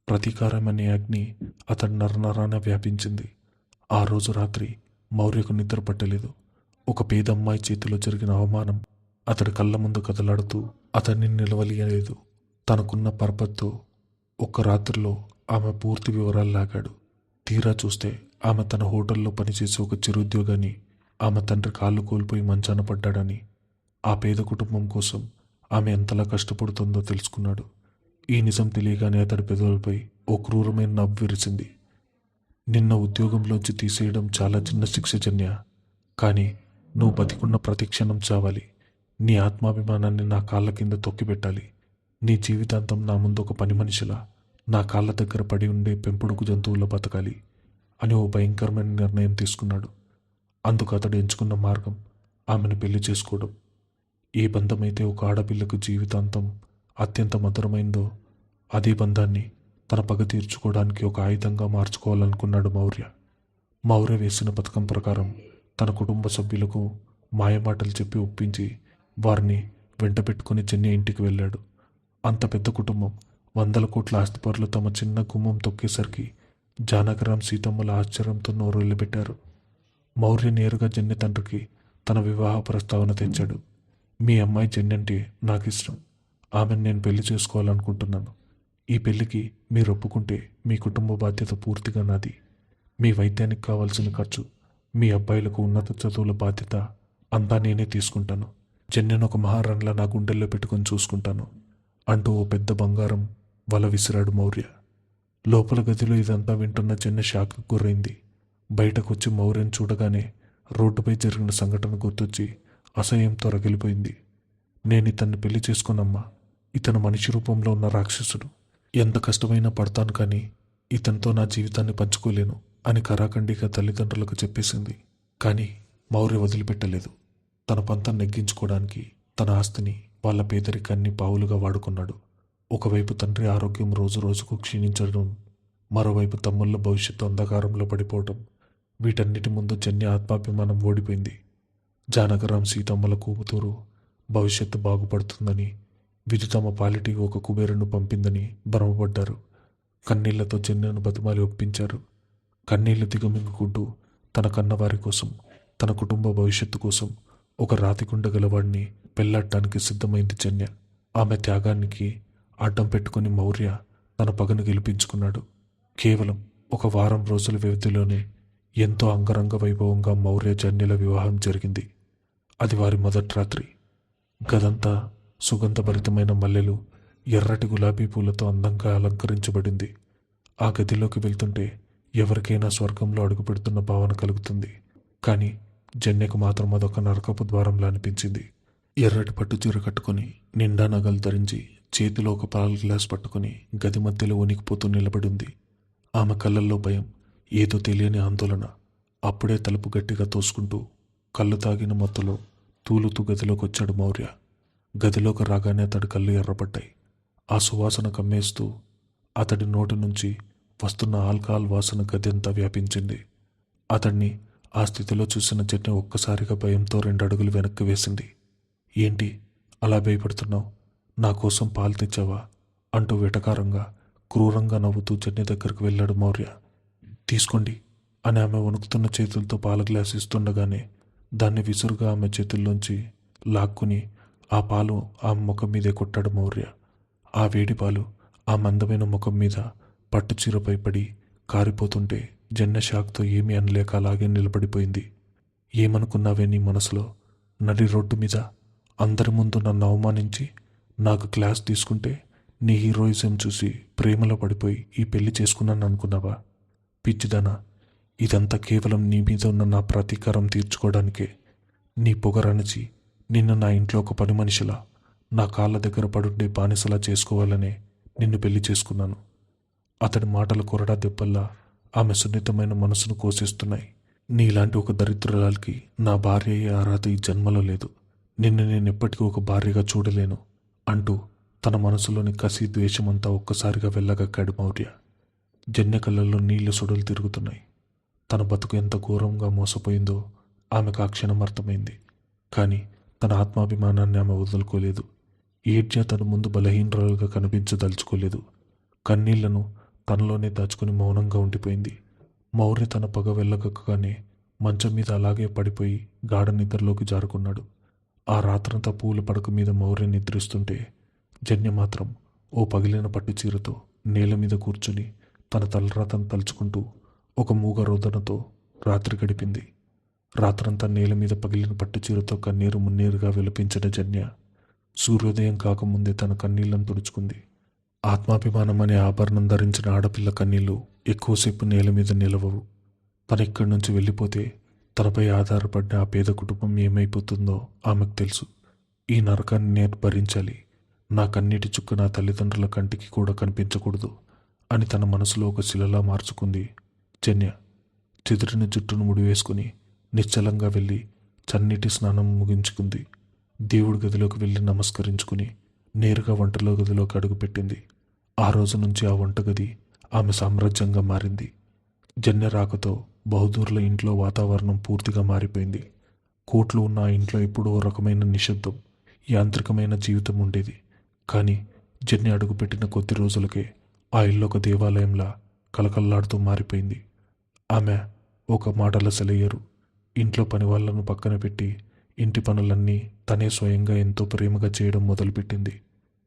ప్రతీకారం అనే అగ్ని అతడి నరనరాన వ్యాపించింది. ఆ రోజు రాత్రి మౌర్యకు నిద్ర పట్టలేదు. ఒక పేదమ్మాయి చేతిలో జరిగిన అవమానం అతడి కళ్ళ ముందు కదలాడుతూ అతన్ని నిలవలియలేదు. తనకున్న పరపతితో ఒక్క రాత్రిలో ఆమె పూర్తి వివరాలు లాగాడు. తీరా చూస్తే ఆమె తన హోటల్లో పనిచేసే ఒక చిరుద్యోగాన్ని, ఆమె తండ్రి కాళ్ళు కోల్పోయి మంచాన పడ్డాడని, ఆ పేద కుటుంబం కోసం ఆమె ఎంతలా కష్టపడుతుందో తెలుసుకున్నాడు. ఈ నిజం తెలియగానే అతడి పెదవులపై ఓ క్రూరమైన నవ్వు విరిసింది. నిన్న ఉద్యోగంలోంచి తీసేయడం చాలా చిన్న శిక్ష జన్య, కానీ నువ్వు బతికున్న ప్రతి క్షణం చావాలి. నీ ఆత్మాభిమానాన్ని నా కాళ్ళ కింద తొక్కిపెట్టాలి. నీ జీవితాంతం నా ముందు ఒక పని మనిషిలా, నా కాళ్ళ దగ్గర పడి ఉండే పెంపుడుకు జంతువుల్లో బతకాలి అని ఓ భయంకరమైన నిర్ణయం తీసుకున్నాడు. అందుకు అతడు ఎంచుకున్న మార్గం ఆమెను పెళ్లి చేసుకోవడం. ఏ బంధమైతే ఒక ఆడపిల్లకు జీవితాంతం అత్యంత మధురమైందో అదే బంధాన్ని తన పగ తీర్చుకోవడానికి ఒక ఆయుధంగా మార్చుకోవాలనుకున్నాడు మౌర్య. మౌర్య వేసిన పథకం ప్రకారం తన కుటుంబ సభ్యులకు మాయమాటలు చెప్పి ఒప్పించి వారిని వెంట పెట్టుకుని చెన్నై ఇంటికి వెళ్ళాడు. అంత పెద్ద కుటుంబం, 100 కోట్ల ఆస్తిపరులు తమ చిన్న గుమ్మం తొక్కేసరికి జానకరాం సీతమ్మల ఆశ్చర్యంతో నోరు వెళ్ళబెట్టారు. మౌర్య నేరుగా జన్య తండ్రికి తన వివాహ ప్రస్తావన తెచ్చాడు. మీ అమ్మాయి జన్య అంటే నాకు ఇష్టం. ఆమెను నేను పెళ్లి చేసుకోవాలనుకుంటున్నాను. ఈ పెళ్లికి మీరు ఒప్పుకుంటే మీ కుటుంబ బాధ్యత పూర్తిగా నాది. మీ వైద్యానికి కావాల్సిన ఖర్చు, మీ అబ్బాయిలకు ఉన్నత చదువుల బాధ్యత అంతా నేనే తీసుకుంటాను. జన్యను ఒక మహారాణిలా నా గుండెల్లో పెట్టుకొని చూసుకుంటాను అంటూ ఓ పెద్ద బంగారం వల విసిరాడు మౌర్య. లోపల గదిలో ఇదంతా వింటున్న జన్య షాక్కు గురైంది. బయటకొచ్చి మౌర్యను చూడగానే రోడ్డుపై జరిగిన సంఘటన గుర్తొచ్చి అసహ్యంతో రగిలిపోయింది. నేను ఇతన్ని పెళ్లి చేసుకోనమ్మా. ఇతను మనిషి రూపంలో ఉన్న రాక్షసుడు. ఎంత కష్టమైనా పడతాను, కానీ ఇతనితో నా జీవితాన్ని పంచుకోలేను అని కరాఖండిగా తల్లిదండ్రులకు చెప్పేసింది. కానీ మౌర్య వదిలిపెట్టలేదు. తన పంతం నెగ్గించుకోవడానికి తన ఆస్తిని, వాళ్ళ పేదరికాన్ని పావులుగా వాడుకున్నాడు. ఒకవైపు తండ్రి ఆరోగ్యం రోజు రోజుకు క్షీణించడం, మరోవైపు తమ్ముళ్ళ భవిష్యత్తు అంధకారంలో పడిపోవటం, వీటన్నిటి ముందు జన్య ఆత్మాభిమానం ఓడిపోయింది. జానకరాం సీతమ్మల కూతురు భవిష్యత్తు బాగుపడుతుందని, విధి తమ పాలిటికి ఒక కుబేరును పంపిందని భ్రమపడ్డారు. కన్నీళ్లతో జన్యను బతిమాలి ఒప్పించారు. కన్నీళ్లు దిగమింగుకుంటూ తన కన్నవారి కోసం, తన కుటుంబ భవిష్యత్తు కోసం ఒక రాతికుండ గలవాడిని పెళ్లాడటానికి సిద్ధమైంది జన్య. ఆమె త్యాగానికి అడ్డం పెట్టుకుని మౌర్య తన పగను గెలిపించుకున్నాడు. కేవలం ఒక వారం రోజుల వ్యవధిలోనే ఎంతో అంగరంగ వైభవంగా మౌర్య జన్యల వివాహం జరిగింది. అది వారి మొదటి రాత్రి. గదంతా సుగంధభరితమైన మల్లెలు, ఎర్రటి గులాబీ పూలతో అందంగా అలంకరించబడింది. ఆ గదిలోకి వెళ్తుంటే ఎవరికైనా స్వర్గంలో అడుగుపెడుతున్న భావన కలుగుతుంది. కానీ జన్యకు మాత్రం అదొక నరకపు ద్వారంలా అనిపించింది. ఎర్రటి పట్టు చీర కట్టుకుని, నిండా నగలు ధరించి, చేతిలో ఒక పాల గ్లాస్ పట్టుకుని గది మధ్యలో వణికిపోతూ నిలబడింది. ఆమె కళ్ళల్లో భయం, ఏదో తెలియని ఆందోళన. అప్పుడే తలుపు గట్టిగా తోసుకుంటూ కళ్ళు తాగిన మత్తులో తూలుతూ గదిలోకి వచ్చాడు మౌర్య. గదిలోకి రాగానే అతడి కళ్ళు ఎర్రబడ్డాయి. ఆ సువాసన కమ్మేస్తూ అతడి నోటి నుంచి వస్తున్న ఆల్కహాల్ వాసన గది అంతా వ్యాపించింది. అతడిని ఆ స్థితిలో చూసిన జన్య ఒక్కసారిగా భయంతో 2 అడుగులు వెనక్కి వేసింది. ఏంటి అలా భయపడుతున్నావు? నా కోసం పాలు తెచ్చావా అంటూ వెటకారంగా, క్రూరంగా నవ్వుతూ జన్య దగ్గరకు వెళ్ళాడు మౌర్య. తీసుకోండి అని ఆమె వణుకుతున్న చేతులతో పాల గ్లాస్ ఇస్తుండగానే దాన్ని విసురుగా ఆమె చేతుల్లోంచి లాక్కుని ఆ పాలు ఆమె ముఖం మీదే కొట్టాడు మౌర్య. ఆ వేడి పాలు ఆ మందమైన ముఖం మీద పట్టుచీరపై పడి కారిపోతుంటే జన్య షాక్తో ఏమీ అనలేక అలాగే నిలబడిపోయింది. ఏమనుకున్నావే నీ మనసులో? నడి రోడ్డు మీద అందరి ముందు నన్ను అవమానించి నాకు క్లాస్ తీసుకుంటే నీ హీరోయిజం చూసి ప్రేమలో పడిపోయి ఈ పెళ్లి చేసుకున్నాను అనుకున్నావా? పిచ్చిదానా, ఇదంతా కేవలం నీ మీద ఉన్న నా ప్రతీకారం తీర్చుకోవడానికే. నీ పొగరణచి నిన్ను నా ఇంట్లో ఒక పని మనిషిలా, నా కాళ్ళ దగ్గర పడుండే బానిసలా చేసుకోవాలనే నిన్ను పెళ్లి చేసుకున్నాను. అతడి మాటలు కొరడా దెబ్బల్లా ఆమె సున్నితమైన మనసును కోసేస్తున్నాయి. నీలాంటి ఒక దరిద్రురాలికి నా భార్య అయ్యే అర్హత ఈ జన్మలో లేదు. నిన్ను నేను ఎప్పటికీ ఒక భార్యగా చూడలేను అంటూ తన మనసులోని కసి, ద్వేషమంతా ఒక్కసారిగా వెళ్ళగక్కాడు మౌర్య. జన్య కళ్ళల్లో నీళ్ల సొడలు తిరుగుతున్నాయి. తన బతుకు ఎంత ఘోరంగా మోసపోయిందో ఆమెకు ఆ క్షణం అర్థమైంది. కానీ తన ఆత్మాభిమానాన్ని ఆమె వదులుకోలేదు. ఏడ్చి తన ముందు బలహీనరాలుగా కనిపించదలుచుకోలేదు. కన్నీళ్లను తనలోనే దాచుకుని మౌనంగా ఉండిపోయింది. మౌర్య తన పగ వెళ్ళగక్కగానే మంచం మీద అలాగే పడిపోయి గాఢ నిద్రలోకి జారుకున్నాడు. ఆ రాత్రంతా పూల పడక మీద మౌర్య నిద్రిస్తుంటే జన్య మాత్రం ఓ పగిలిన పట్టు చీరతో నేల మీద కూర్చుని తన తలరాతను తలుచుకుంటూ ఒక మూగ రోదనతో రాత్రి గడిపింది. రాత్రంతా నేల మీద పగిలిన పట్టు చీరతో కన్నీరు మున్నీరుగా విలపించిన జన్య సూర్యోదయం కాకముందే తన కన్నీళ్లను తుడుచుకుంది. ఆత్మాభిమానం అనే ఆభరణం ధరించిన ఆడపిల్ల కన్నీళ్లు ఎక్కువసేపు నేల మీద నిలవవు. తను ఇక్కడి నుంచి వెళ్ళిపోతే తనపై ఆధారపడిన ఆ పేద కుటుంబం ఏమైపోతుందో ఆమెకు తెలుసు. ఈ నరకాన్ని నేను భరించాలి. నా కన్నీటి చుక్క నా తల్లిదండ్రుల కంటికి కూడా కనిపించకూడదు అని తన మనసులో ఒక శిలలా మార్చుకుంది జన్య. చెదిరిన జుట్టును ముడివేసుకుని నిశ్చలంగా వెళ్ళి చన్నీటి స్నానం ముగించుకుంది. దేవుడి గదిలోకి వెళ్ళి నమస్కరించుకుని నేరుగా వంటలో గదిలోకి అడుగుపెట్టింది. ఆ రోజు నుంచి ఆ వంటగది ఆమె సామ్రాజ్యంగా మారింది. జన్య రాకతో బహదూర్ల ఇంట్లో వాతావరణం పూర్తిగా మారిపోయింది. కోట్లు ఉన్న ఆ ఇంట్లో ఎప్పుడూ ఓ రకమైన నిశ్శబ్దం, యాంత్రికమైన జీవితం ఉండేది. కానీ జన్య అడుగుపెట్టిన కొద్ది రోజులకే ఆ ఇల్లు ఒక దేవాలయంలా కలకల్లాడుతూ మారిపోయింది. ఆమె ఒక మాటల సెలయ్యరు. ఇంట్లో పని వాళ్లను పక్కన పెట్టి ఇంటి పనులన్నీ తనే స్వయంగా ఎంతో ప్రేమగా చేయడం మొదలుపెట్టింది.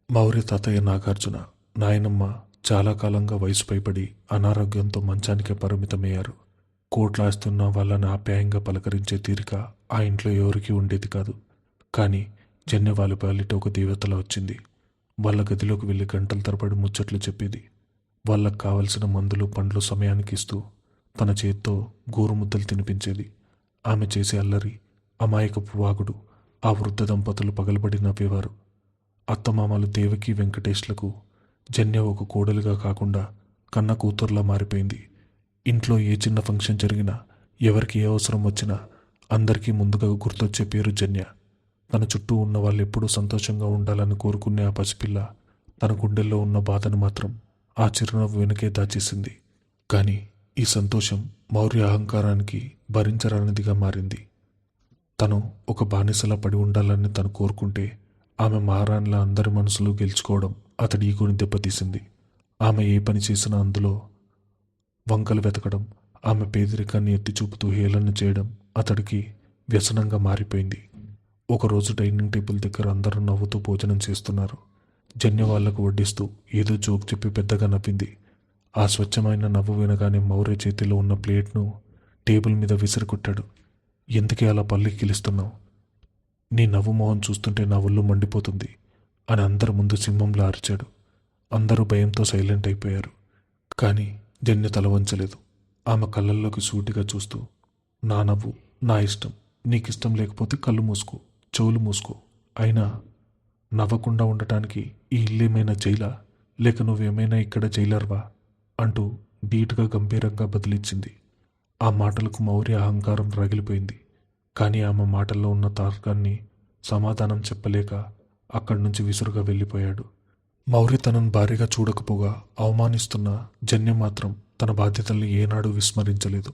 మౌర్య తాతయ్య నాగార్జున, నాయనమ్మ చాలా కాలంగా వయసు పైబడి అనారోగ్యంతో మంచానికే పరిమితమయ్యారు. కోట్లాస్తున్న వాళ్ళని ఆప్యాయంగా పలకరించే తీరిక ఆ ఇంట్లో ఎవరికీ ఉండేది కాదు. కానీ జన్య వాళ్ళ పాలిట ఒక దేవతలా వచ్చింది. వాళ్ళ గదిలోకి వెళ్ళి గంటల తరబడి ముచ్చట్లు చెప్పేది. వాళ్ళకు కావలసిన మందులు పండ్లు సమయానికి ఇస్తూ తన చేత్తో గోరుముద్దలు తినిపించేది. ఆమె చేసే అల్లరి, అమాయకపు వాగుడు ఆ వృద్ధ దంపతులు పగలబడి నవ్వేవారు. అత్తమామలు దేవకి వెంకటేష్లకు జన్య ఒక కోడలుగా కాకుండా కన్న కూతుర్లా మారిపోయింది. ఇంట్లో ఏ చిన్న ఫంక్షన్ జరిగినా, ఎవరికి ఏ అవసరం వచ్చినా అందరికీ ముందుగా గుర్తొచ్చే పేరు జన్య. తన చుట్టూ ఉన్న వాళ్ళు ఎప్పుడూ సంతోషంగా ఉండాలని కోరుకునే ఆ పసిపిల్ల తన గుండెల్లో ఉన్న బాధను మాత్రం ఆ చిరునవ్వు వెనుకే దాచేసింది. కానీ ఈ సంతోషం మౌర్య అహంకారానికి భరించరానిదిగా మారింది. తను ఒక బానిసలా పడి ఉండాలని తను కోరుకుంటే ఆమె మహారాణిలా అందరి మనసులు గెలుచుకోవడం అతడి ఈగోని దెబ్బతీసింది. ఆమె ఏ పని చేసినా అందులో వంకలు వెతకడం, ఆమె పేదరికాన్ని ఎత్తి చూపుతూ హేళన చేయడం అతడికి వ్యసనంగా మారిపోయింది. ఒకరోజు డైనింగ్ టేబుల్ దగ్గర అందరూ నవ్వుతూ భోజనం చేస్తున్నారు. జన్య వాళ్లకు వడ్డిస్తూ ఏదో జోక్ చెప్పి పెద్దగా నవ్వింది. ఆ స్వచ్ఛమైన నవ్వు వినగానే మౌర్య చేతిలో ఉన్న ప్లేట్ను టేబుల్ మీద విసిరికొట్టాడు. ఎందుకే అలా పల్లెకిలిస్తున్నావు? నీ నవ్వు మొహం చూస్తుంటే నా ఒళ్ళు మండిపోతుంది అని అందరి ముందు సింహంలా అరిచాడు. అందరూ భయంతో సైలెంట్ అయిపోయారు. కానీ జన్య తల వంచలేదు. ఆమె కళ్ళల్లోకి సూటిగా చూస్తూ, నా నవ్వు నా ఇష్టం, నీకిష్టం లేకపోతే కళ్ళు మూసుకో, చెవులు మూసుకో. అయినా నవ్వకుండా ఉండటానికి ఈ ఇల్లేమైనా జైలా, లేక నువ్వేమైనా ఇక్కడ జైలర్వా అంటూ ధీటుగా గంభీరంగా బదిలిచ్చింది. ఆ మాటలకు మౌర్య అహంకారం రగిలిపోయింది. కానీ ఆమె మాటల్లో ఉన్న తార్కాన్ని సమాధానం చెప్పలేక అక్కడి నుంచి విసురుగా వెళ్ళిపోయాడు. మౌర్య తనను భార్యగా చూడకపోగా అవమానిస్తున్న జన్య మాత్రం తన బాధ్యతల్ని ఏనాడూ విస్మరించలేదు.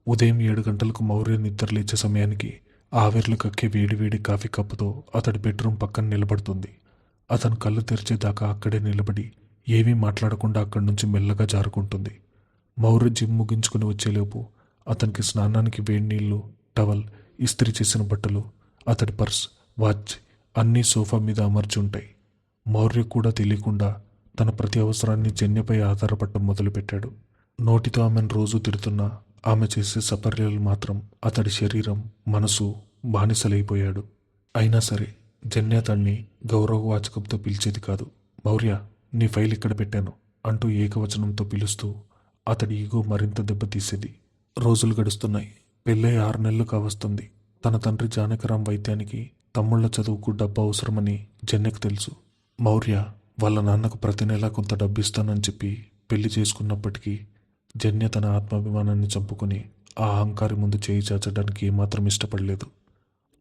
ఉదయం 7 గంటలకు మౌర్య నిద్రలేచే సమయానికి ఆవిర్లు కక్కే వేడివేడి కాఫీ కప్పుతో అతడి బెడ్రూమ్ పక్కన నిలబడుతుంది. అతను కళ్ళు తెరిచేదాకా అక్కడే నిలబడి ఏమీ మాట్లాడకుండా అక్కడి నుంచి మెల్లగా జారుకుంటుంది. మౌర్య జిమ్ ముగించుకుని వచ్చేలోపు అతనికి స్నానానికి వేడి నీళ్లు, టవల్, ఇస్త్రీ చేసిన బట్టలు, అతడి పర్స్, వాచ్ అన్నీ సోఫా మీద అమర్చి ఉంటాయి. మౌర్య కూడా తెలియకుండా తన ప్రతి అవసరాన్ని జన్యపై ఆధారపడటం మొదలుపెట్టాడు. నోటితో ఆమెను రోజూ తిడుతున్నా ఆమె చేసే సపర్యలు మాత్రం అతడి శరీరం, మనసు బానిసలైపోయాడు. అయినా సరే జన్య తన్ని గౌరవవాచకంతో పిలిచేది కాదు. మౌర్య, నీ ఫైల్ ఇక్కడ పెట్టాను అంటూ ఏకవచనంతో పిలుస్తూ అతడి ఈగో మరింత దెబ్బతీసేది. రోజులు గడుస్తున్నాయి. పెళ్ళై 6 నెలలు కావస్తుంది. తన తండ్రి జానకరాం వైద్యానికి, తమ్ముళ్ల చదువుకు డబ్బు అవసరమని జన్యకు తెలుసు. మౌర్య వాళ్ళ నాన్నకు ప్రతి నెలా కొంత డబ్బు ఇస్తానని చెప్పి పెళ్లి చేసుకున్నప్పటికీ జన్య తన ఆత్మాభిమానాన్ని చంపుకొని ఆ అహంకారి ముందు చేయి చాచడానికి ఏమాత్రం ఇష్టపడలేదు.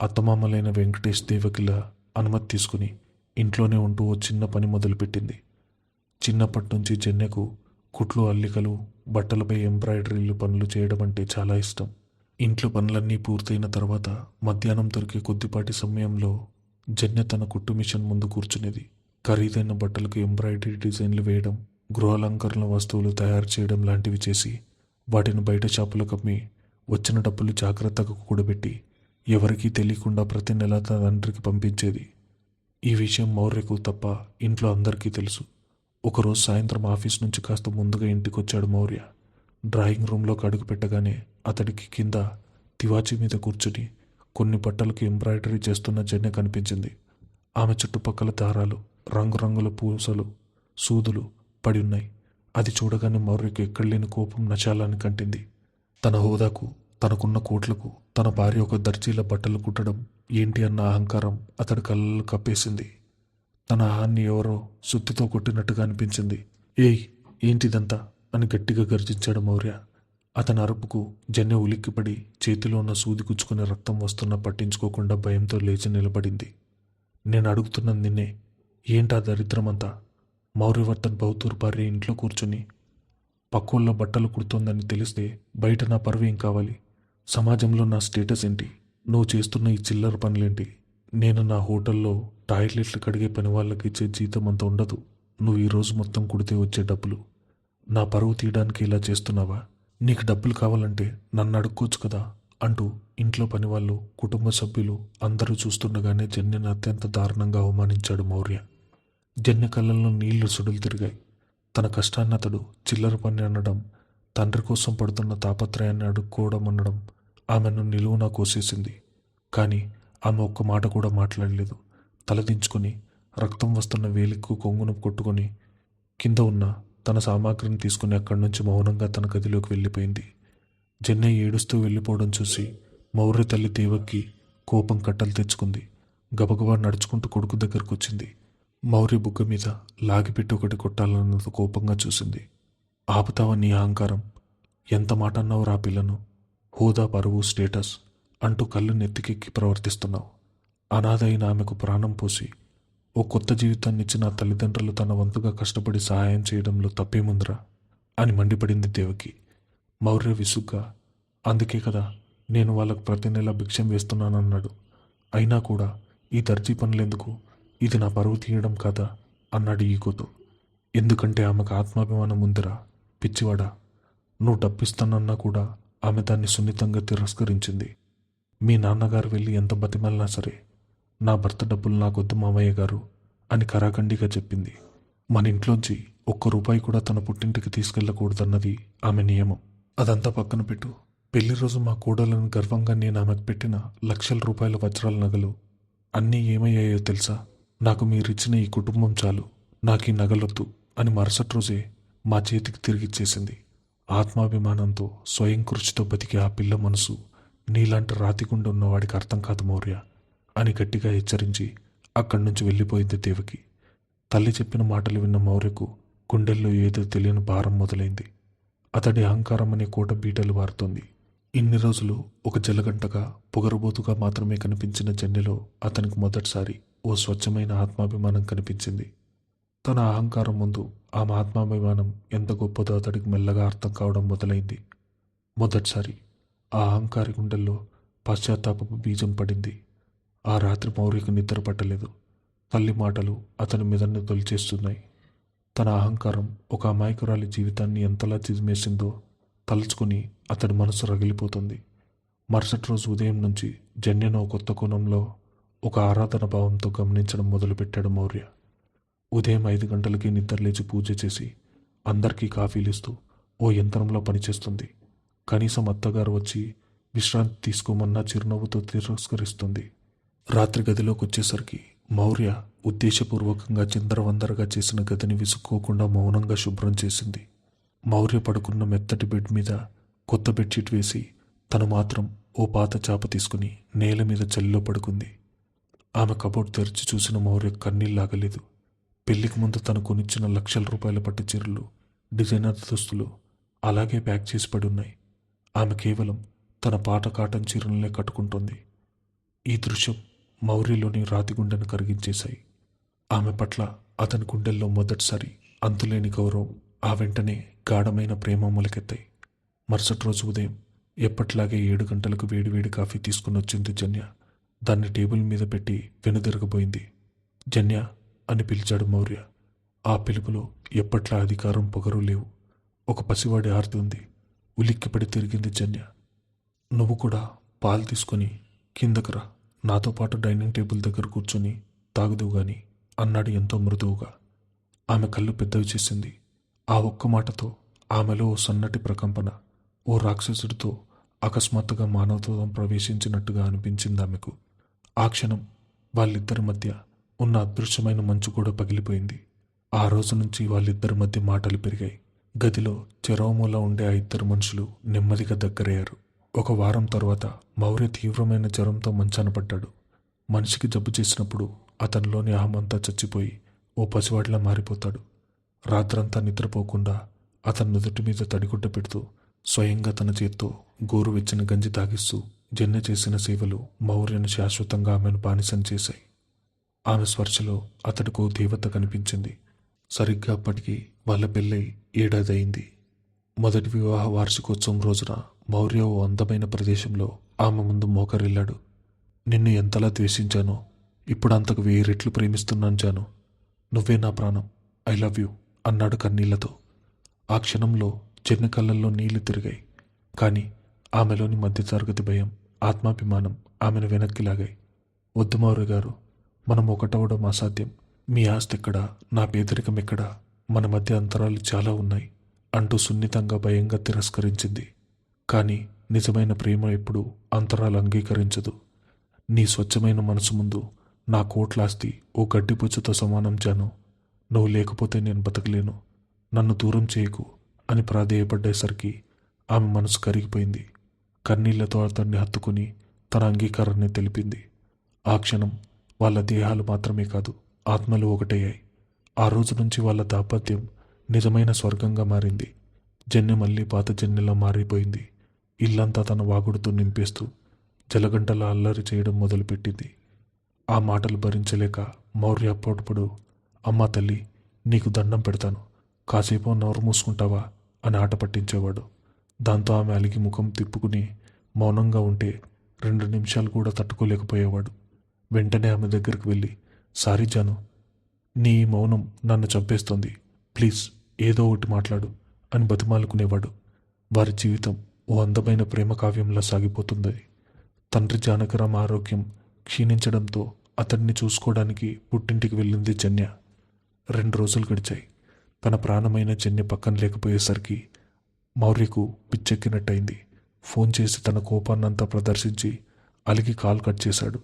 అత్తమామలైన వెంకటేష్, దేవకిల అనుమతి తీసుకుని ఇంట్లోనే ఉంటూ ఓ చిన్న పని మొదలుపెట్టింది. చిన్నప్పటి నుంచి జన్యకు కుట్లు, అల్లికలు, బట్టలపై ఎంబ్రాయిడరీలు పనులు చేయడం అంటే చాలా ఇష్టం. ఇంట్లో పనులన్నీ పూర్తయిన తర్వాత మధ్యాహ్నం దొరికే కొద్దిపాటి సమయంలో జన్య తన కుట్టు మిషన్ ముందు కూర్చునేది. ఖరీదైన బట్టలకు ఎంబ్రాయిడరీ డిజైన్లు వేయడం, గృహాలంకరణ వస్తువులు తయారు చేయడం లాంటివి చేసి వాటిని బయట షాపులకు అమ్మి వచ్చిన డబ్బులు జాగ్రత్తగా కూడబెట్టి ఎవరికీ తెలియకుండా ప్రతి నెల తన తండ్రికి పంపించేది. ఈ విషయం మౌర్యకు తప్ప ఇంట్లో అందరికీ తెలుసు. ఒకరోజు సాయంత్రం ఆఫీస్ నుంచి కాస్త ముందుగా ఇంటికొచ్చాడు మౌర్య. డ్రాయింగ్ రూమ్లోకి అడుగు పెట్టగానే అతడికి కింద తివాచీ మీద కూర్చుని కొన్ని బట్టలకు ఎంబ్రాయిడరీ చేస్తున్న జన్య కనిపించింది. ఆమె చుట్టుపక్కల దారాలు, రంగురంగుల పూసలు, సూదులు పడి ఉన్నాయి. అది చూడగానే మౌర్యకు ఎక్కడలేని కోపం నశాలాన్ని కంటింది. తన హోదాకు, తనకున్న కోట్లకు తన భార్య ఒక దర్జీల బట్టలు కుట్టడం ఏంటి అన్న అహంకారం అతడి కళ్ళల్లో కప్పేసింది. తన ఆహాన్ని ఎవరో సుత్తితో కొట్టినట్టుగా అనిపించింది. ఏయ్, ఏంటిదంతా అని గట్టిగా గర్జించాడు మౌర్య. అతని అరుపుకు జన్య ఉలిక్కిపడి చేతిలో ఉన్న సూది గుచ్చుకుని రక్తం వస్తున్నా పట్టించుకోకుండా భయంతో లేచి నిలబడింది. నేను అడుగుతున్నది నిన్నే, ఏంటా దరిద్రమంతా? మౌర్యవర్ధన్ బహదూర్ భార్య ఇంట్లో కూర్చుని పక్కోళ్ళ బట్టలు కుడుతోందని తెలిస్తే బయట నా పరువేం కావాలి? సమాజంలో నా స్టేటస్ ఏంటి? నువ్వు చేస్తున్న ఈ చిల్లర పనులేంటి? నేను నా హోటల్లో టాయిలెట్లు కడిగే పని వాళ్ళకి ఇచ్చే జీతం అంత ఉండదు. నువ్వు ఈరోజు మొత్తం కుడితే వచ్చే డబ్బులు నా పరువు తీయడానికి ఇలా చేస్తున్నావా? నీకు డబ్బులు కావాలంటే నన్ను అడుక్కోవచ్చు కదా అంటూ ఇంట్లో పనివాళ్ళు, కుటుంబ సభ్యులు అందరూ చూస్తుండగానే జన్యను అత్యంత దారుణంగా అవమానించాడు మౌర్య. జన్య కళ్ళల్లో నీళ్లు సుడులు తిరిగాయి. తన కష్టాన్ని అతడు చిల్లర పని అనడం, తండ్రి కోసం పడుతున్న తాపత్రయాన్ని అడుక్కోవడం అనడం ఆమెను నిలువునా కోసేసింది. కానీ ఆమె ఒక్క మాట కూడా మాట్లాడలేదు. తలదించుకొని రక్తం వస్తున్న వేలికు కొంగును కొట్టుకొని కింద ఉన్న తన సామాగ్రిని తీసుకుని అక్కడి నుంచి మౌనంగా తన గదిలోకి వెళ్ళిపోయింది. జన్య ఏడుస్తూ వెళ్ళిపోవడం చూసి మౌర్య తల్లి దేవకి కోపం కట్టలు తెచ్చుకుంది. గబగబా నడుచుకుంటూ కొడుకు దగ్గరకు వచ్చింది. మౌర్య బుగ్గ మీద లాగిపెట్టి ఒకటి కొట్టాలన్నంత కోపంగా చూసింది. ఆపుతావా నీ అహంకారం? ఎంత మాట అన్నావు రా పిల్లను? హోదా, పరువు, స్టేటస్ అంటూ కళ్ళు నెత్తికెక్కి ప్రవర్తిస్తున్నావు. అనాథ అయిన ఆమెకు ప్రాణం పోసి ఓ కొత్త జీవితాన్ని ఇచ్చిన తల్లిదండ్రులు తన వంతుగా కష్టపడి సహాయం చేయడంలో తప్పేముందిరా అని మండిపడింది దేవకి. మౌర్య విసుగ్గా, అందుకే కదా నేను వాళ్ళకు ప్రతి నెల భిక్షం వేస్తున్నానన్నాడు. అయినా కూడా ఈ దర్జీ పనులెందుకు? ఇది నా పరువు తీయడం కాదా అన్నాడు ఈగోతో. ఎందుకంటే ఆమెకు ఆత్మాభిమానం ఉందిరా పిచ్చివాడా. నువ్వు డబ్బిస్తానన్నా కూడా ఆమె దాన్ని సున్నితంగా తిరస్కరించింది. మీ నాన్నగారు వెళ్ళి ఎంత బతిమాలినా సరే నా భర్త డబ్బులు నాకొద్దు మామయ్య గారు అని కరాఖండిగా చెప్పింది. మన ఇంట్లోంచి ఒక్క రూపాయి కూడా తన పుట్టింటికి తీసుకెళ్ళకూడదన్నది ఆమె నియమం. అదంతా పక్కన పెట్టు. పెళ్లి రోజు మా కోడలను గర్వంగా నేను ఆమెకు పెట్టిన లక్షల రూపాయల వజ్రాల నగలు అన్నీ ఏమయ్యాయో తెలుసా? నాకు మీరిచ్చిన ఈ కుటుంబం చాలు, నాకు ఈ నగలొద్దు అని మరుసటి రోజే మా చేతికి తిరిగిచ్చేసింది. ఆత్మాభిమానంతో స్వయం కృషితో బతికే ఆ పిల్ల మనసు నీలాంటి రాతిగుండ ఉన్నవాడికి అర్థం కాదు మౌర్య అని గట్టిగా హెచ్చరించి అక్కడి నుంచి వెళ్ళిపోయింది దేవకి. తల్లి చెప్పిన మాటలు విన్న మౌర్యకు గుండెల్లో ఏదో తెలియని భారం మొదలైంది. అతడి అహంకారం అనే కోట బీటలు వారుతోంది. ఇన్ని రోజులు ఒక జలగంటగా, పొగరబోతుగా మాత్రమే కనిపించిన జన్యలో అతనికి మొదటిసారి ఓ స్వచ్ఛమైన ఆత్మాభిమానం కనిపించింది. తన అహంకారం ముందు ఆమె ఆత్మాభిమానం ఎంత గొప్పదో అతడికి మెల్లగా అర్థం కావడం మొదలైంది. మొదటిసారి ఆ అహంకారి గుండెల్లో పశ్చాత్తాపపు బీజం పడింది. ఆ రాత్రి మౌర్యకు నిద్ర పట్టలేదు. తల్లి మాటలు అతని మెదడును తొలిచేస్తున్నాయి. తన అహంకారం ఒక అమాయకురాలి జీవితాన్ని ఎంతలా చిదిమేసిందో తలుచుకుని అతడి మనసు రగిలిపోతుంది. మరుసటి రోజు ఉదయం నుంచి జన్యను కొత్త కోణంలో, ఒక ఆరాధన భావంతో గమనించడం మొదలుపెట్టాడు మౌర్య. ఉదయం 5 గంటలకి నిద్రలేచి పూజ చేసి అందరికీ కాఫీలు ఇస్తూ ఓ యంత్రంలో పనిచేస్తుంది. కనీసం అత్తగారు వచ్చి విశ్రాంతి తీసుకోమన్నా చిరునవ్వుతో తిరస్కరిస్తుంది. రాత్రి గదిలోకి వచ్చేసరికి మౌర్య ఉద్దేశపూర్వకంగా చిందరవందరగా చేసిన గదిని విసుక్కోకుండా మౌనంగా శుభ్రం చేసింది. మౌర్య పడుకున్న మెత్తటి బెడ్ మీద కొత్త బెడ్షీట్ వేసి తను మాత్రం ఓ పాత చాప తీసుకుని నేల మీద చలిలో పడుకుంది. ఆమె కబోర్డ్ తెరిచి చూసిన మౌర్య కన్నీళ్ళాగలేదు. పెళ్లికి ముందు తను కొనిచ్చిన లక్షల రూపాయల పట్టు చీరలు, డిజైనర్ దుస్తులు అలాగే ప్యాక్ చేసి పడి ఉన్నాయి. ఆమె కేవలం తన పాత కాటన్ చీరలనే కట్టుకుంటోంది. ఈ దృశ్యం మౌర్యలోని రాతి గుండెను కరిగించేశాయి. ఆమె పట్ల అతని గుండెల్లో మొదటిసారి అంతులేని గౌరవం, ఆ వెంటనే గాఢమైన ప్రేమ మొలకెత్తాయి. మరుసటి రోజు ఉదయం ఎప్పట్లాగే 7 గంటలకు వేడివేడి కాఫీ తీసుకుని వచ్చింది జన్య. దాన్ని టేబుల్ మీద పెట్టి వెనుదిరగబోయింది. జన్య అని పిలిచాడు మౌర్య. ఆ పిలుపులో ఎప్పట్లా అధికారం, పొగరు లేవు. ఒక పసివాడి ఆర్తి ఉంది. ఉలిక్కిపడి తిరిగింది జన్య. నువ్వు కూడా పాలు తీసుకొని కిందకు రా, నాతో పాటు డైనింగ్ టేబుల్ దగ్గర కూర్చొని తాగుదువు గాని అన్నాడు ఎంతో మృదువుగా. ఆమె కళ్ళు పెద్దవి చేసింది. ఆ ఒక్క మాటతో ఆమెలో ఓ సన్నటి ప్రకంపన, ఓ రాక్షసుడితో అకస్మాత్తుగా మానవత్వం ప్రవేశించినట్టుగా అనిపించింది ఆమెకు. ఆ క్షణం వాళ్ళిద్దరి మధ్య ఉన్న అదృశ్యమైన మంచు కూడా పగిలిపోయింది. ఆ రోజు నుంచి వాళ్ళిద్దరి మధ్య మాటలు పెరిగాయి. గదిలో చెరవమూల ఉండే ఆ ఇద్దరు మనుషులు నెమ్మదిగా దగ్గరయ్యారు. ఒక వారం తరువాత మౌర్య తీవ్రమైన జ్వరంతో మంచాన పడ్డాడు. మనిషికి జబ్బు చేసినప్పుడు అతనిలోని అహమంతా చచ్చిపోయి ఓ పసివాడిలా మారిపోతాడు. రాత్రంతా నిద్రపోకుండా అతని నుదుటి మీద తడిగుడ్డ పెడుతూ స్వయంగా తన చేత్తో గోరువెచ్చని గంజి తాగిస్తూ జన్య చేసిన సేవలు మౌర్యను శాశ్వతంగా ఆమెను బానిసం చేశాయి. ఆమె స్పర్శలో అతడికో దేవత కనిపించింది. సరిగ్గా అప్పటికి వాళ్ళ పెళ్ళై ఏడాది అయింది. మొదటి వివాహ వార్షికోత్సవం రోజున మౌర్య ఓ అందమైన ప్రదేశంలో ఆమె ముందు మోకరిల్లాడు. నిన్ను ఎంతలా ద్వేషించానో ఇప్పుడు అంతకు 1000 రెట్లు ప్రేమిస్తున్నాను జాను. నువ్వే నా ప్రాణం, ఐ లవ్ యూ అన్నాడు కన్నీళ్లతో. ఆ క్షణంలో జన్య కళ్ళల్లో నీళ్లు తిరిగాయి. కానీ ఆమెలోని మధ్యతరగతి భయం, ఆత్మాభిమానం ఆమెను వెనక్కి లాగాయి. వద్దు మౌర్య గారు, మనం ఒకటవడం అసాధ్యం. మీ ఆస్తి ఎక్కడా, నా పేదరికం ఎక్కడా, మన మధ్య అంతరాలు చాలా ఉన్నాయి అంటూ సున్నితంగా భయంగా తిరస్కరించింది. కానీ నిజమైన ప్రేమ ఎప్పుడూ అంతరాలు అంగీకరించదు. నీ స్వచ్ఛమైన మనసు ముందు నా కోట్లాస్తి ఓ గడ్డిపుచ్చుతో సమానం జాను. నువ్వు లేకపోతే నేను బతకలేను, నన్ను దూరం చేయకు అని ప్రాధేయపడ్డేసరికి ఆమె మనసు కరిగిపోయింది. కన్నీళ్లతో అతన్ని హత్తుకుని తన అంగీకారాన్ని తెలిపింది. ఆ క్షణం వాళ్ళ దేహాలు మాత్రమే కాదు, ఆత్మలు ఒకటయ్యాయి. ఆ రోజు నుంచి వాళ్ళ దాంపత్యం నిజమైన స్వర్గంగా మారింది. జన్య మళ్ళీ పాత జన్యలా మారిపోయింది. ఇల్లంతా తన వాగుడుతో నింపేస్తూ జలగంటలా అల్లరి చేయడం మొదలుపెట్టింది. ఆ మాటలు భరించలేక మౌర్య అప్పుడప్పుడు, అమ్మా తల్లి, నీకు దండం పెడతాను, కాసేపు నోరు మూసుకుంటావా అని ఆట పట్టించేవాడు. దాంతో ఆమె అలిగి ముఖం తిప్పుకుని మౌనంగా ఉంటే 2 నిమిషాలు కూడా తట్టుకోలేకపోయేవాడు. వెంటనే ఆమె దగ్గరికి వెళ్ళి, సారీ జాను, నీ ఈ మౌనం నన్ను చంపేస్తోంది, ప్లీజ్ ఏదో ఒకటి మాట్లాడు అని బతిమాలుకునేవాడు. వారి జీవితం ఓ అందమైన ప్రేమ కావ్యంలా సాగిపోతుంది. తండ్రి జానకరాం ఆరోగ్యం క్షీణించడంతో అతడిని చూసుకోవడానికి పుట్టింటికి వెళ్ళింది జన్య. 2 రోజులు గడిచాయి. తన ప్రాణమైన జన్య పక్కన లేకపోయేసరికి మౌర్యకు పిచ్చెక్కినట్టయింది. ఫోన్ చేసి తన కోపాన్నంతా ప్రదర్శించి అలిగి కాల్ కట్ చేశాడు.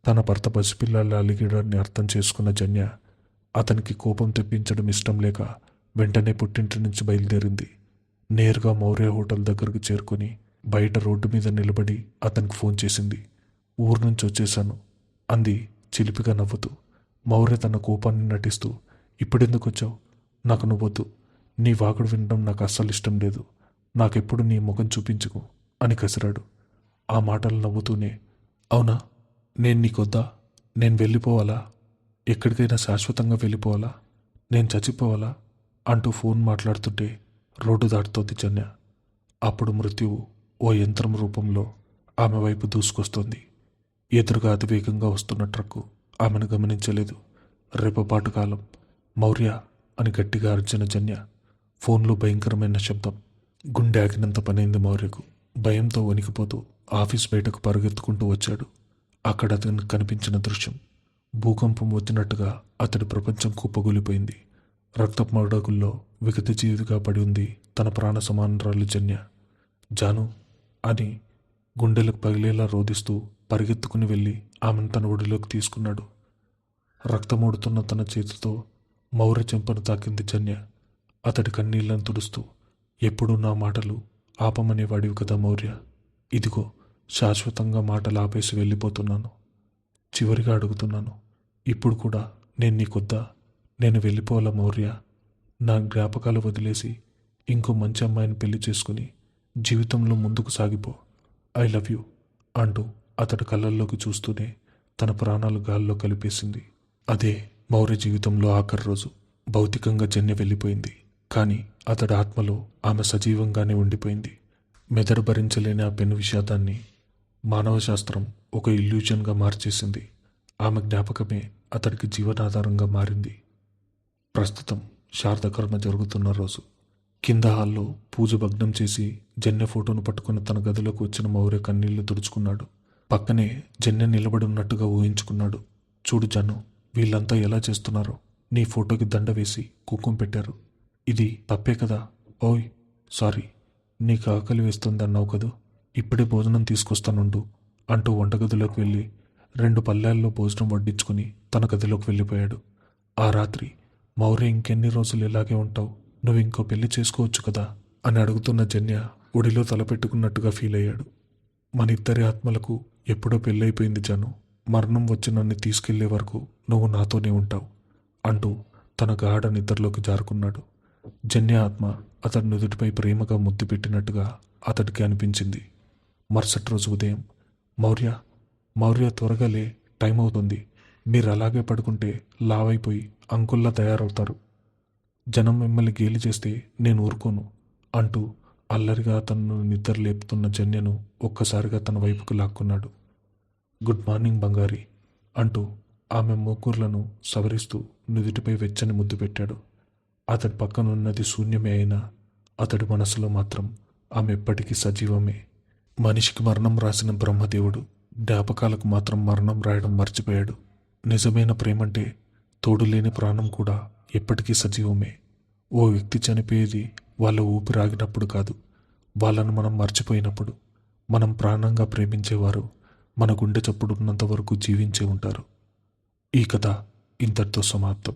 తన భర్త పసిపిల్లల అలిగడాన్ని అర్థం చేసుకున్న జన్య అతనికి కోపం తెప్పించడం ఇష్టం లేక వెంటనే పుట్టింటి నుంచి బయలుదేరింది. నేరుగా మౌర్య హోటల్ దగ్గరకు చేరుకుని బయట రోడ్డు మీద నిలబడి అతనికి ఫోన్ చేసింది. ఊరు నుంచి వచ్చేశాను అంది చిలిపిగా నవ్వుతూ. మౌర్య తన కోపాన్ని నటిస్తూ, ఇప్పుడెందుకు వచ్చావు, నాకు నువ్వొద్దు, నీ వాగుడు వినడం నాకు అస్సలు ఇష్టం లేదు, నాకెప్పుడు నీ ముఖం చూపించుకు అని కసిరాడు. ఆ మాటలు నవ్వుతూనే, అవునా, నేను నీకొద్దా, నేను వెళ్ళిపోవాలా, ఎక్కడికైనా శాశ్వతంగా వెళ్ళిపోవాలా, నేను చచ్చిపోవాలా అంటూ ఫోన్ మాట్లాడుతుంటే రోడ్డు దాటుతోంది జన్య. అప్పుడు మృత్యువు ఓ యంత్రం రూపంలో ఆమె వైపు దూసుకొస్తోంది. ఎదురుగా అతివేగంగా వస్తున్న ట్రక్కు ఆమెను గమనించలేదు. రెప్పపాటు కాలం మౌర్య అని గట్టిగా అరిచిన జన్య. ఫోన్లో భయంకరమైన శబ్దం. గుండె ఆగినంత పనైంది మౌర్యకు. భయంతో వణికిపోతూ ఆఫీస్ బయటకు పరుగెత్తుకుంటూ వచ్చాడు. అక్కడ అతనికి కనిపించిన దృశ్యం భూకంపం వచ్చినట్టుగా అతడి ప్రపంచం కుప్పగూలిపోయింది. రక్తపు మడుగుల్లో విగత జీవిగా పడి ఉంది తన ప్రాణ సమానరాలు జన్య. జాను అని గుండెలకు పగిలేలా రోదిస్తూ పరిగెత్తుకుని వెళ్ళి ఆమెను తన ఒడిలోకి తీసుకున్నాడు. రక్తమూడుతున్న తన చేతితో మౌర్య చెంపను తాకింది జన్య. అతడి కన్నీళ్లను తుడుస్తూ, ఎప్పుడూ నా మాటలు ఆపమనేవాడివి కదా మౌర్య, ఇదిగో శాశ్వతంగా మాటలు ఆపేసి వెళ్ళిపోతున్నాను. చివరిగా అడుగుతున్నాను, ఇప్పుడు కూడా నేను నీకొద్దా, నేను వెళ్ళిపోవాలా మౌర్య, నా జ్ఞాపకాలు వదిలేసి ఇంకో మంచి అమ్మాయిని పెళ్లి చేసుకుని జీవితంలో ముందుకు సాగిపో, ఐ లవ్ యూ అంటూ అతడి కళ్ళల్లోకి చూస్తూనే తన ప్రాణాలు గాల్లో కలిపేసింది. అదే మౌర్య జీవితంలో ఆఖరి రోజు. భౌతికంగా జన్య వెళ్ళిపోయింది, కానీ అతడి ఆత్మలో ఆమె సజీవంగానే ఉండిపోయింది. మెదడు భరించలేని ఆ పెను విషాదాన్ని మానవశాస్త్రం ఒక ఇల్యూజన్గా మార్చేసింది. ఆమె జ్ఞాపకమే అతడికి జీవనాధారంగా మారింది. ప్రస్తుతం శారదకర్మ జరుగుతున్న రోజు. కింద హాల్లో పూజ భగ్నం చేసి జన్య ఫోటోను పట్టుకుని తన గదిలోకి వచ్చిన మౌర్య కన్నీళ్లు తుడుచుకున్నాడు. పక్కనే జన్య నిలబడి ఉన్నట్టుగా ఊహించుకున్నాడు. చూడు జన్ను, వీళ్ళంతా ఎలా చేస్తున్నారో, నీ ఫోటోకి దండ వేసి కుంకుమ పెట్టారు, ఇది తప్పే కదా. ఓయ్ సారీ, నీకు ఆకలి వేస్తుంది అన్నావు కదూ, ఇప్పుడే భోజనం తీసుకొస్తానుండు అంటూ వంటగదిలోకి వెళ్ళి 2 పళ్ళాల్లో భోజనం వడ్డించుకుని తన గదిలోకి వెళ్ళిపోయాడు. ఆ రాత్రి మౌర్య, ఇంకెన్ని రోజులు ఇలాగే ఉంటావు, నువ్వు ఇంకో పెళ్లి చేసుకోవచ్చు కదా అని అడుగుతున్న జన్య ఒడిలో తలపెట్టుకున్నట్టుగా ఫీల్ అయ్యాడు. మన ఇద్దరి ఆత్మలకు ఎప్పుడో పెళ్ళైపోయింది జాను, మరణం వచ్చి నన్ను తీసుకెళ్లే వరకు నువ్వు నాతోనే ఉంటావు అంటూ తన గాఢ నిద్రలోకి జారుకున్నాడు. జన్య ఆత్మ అతడి నుదుటిపై ప్రేమగా ముద్దు పెట్టినట్టుగా అతడికి అనిపించింది. మరుసటి రోజు ఉదయం, మౌర్య మౌర్య త్వరగా లే, టైం అవుతుంది. మీరు అలాగే పడుకుంటే లావైపోయి అంకుల్లా తయారవుతారు. జనం మిమ్మల్ని గేలి చేస్తే నేను ఊరుకోను అంటూ అల్లరిగా తనను నిద్ర లేపుతున్న జన్యను ఒక్కసారిగా తన వైపుకు లాక్కున్నాడు. గుడ్ మార్నింగ్ బంగారి అంటూ ఆమె మూకూర్లను సవరిస్తూ నుదుటిపై వెచ్చని ముద్దు పెట్టాడు. అతడి పక్కనున్నది శూన్యమే అయినా అతడి మనసులో మాత్రం ఆమె ఎప్పటికీ సజీవమే. మనిషికి మరణం రాసిన బ్రహ్మదేవుడు జ్ఞాపకాలకు మాత్రం మరణం రాయడం మర్చిపోయాడు. నిజమైన ప్రేమంటే తోడులేని ప్రాణం కూడా ఎప్పటికీ సజీవమే. ఓ వ్యక్తి చనిపోయేది వాళ్ళ ఊపిరాగినప్పుడు కాదు, వాళ్ళను మనం మర్చిపోయినప్పుడు. మనం ప్రాణంగా ప్రేమించేవారు మన గుండె చప్పుడున్నంత వరకు జీవించే ఉంటారు. ఈ కథ ఇంతటితో సమాప్తం.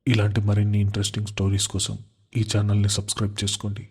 ఇలాంటి మరిన్ని ఇంట్రెస్టింగ్ స్టోరీస్ కోసం ఈ ఛానల్ని సబ్స్క్రైబ్ చేసుకోండి.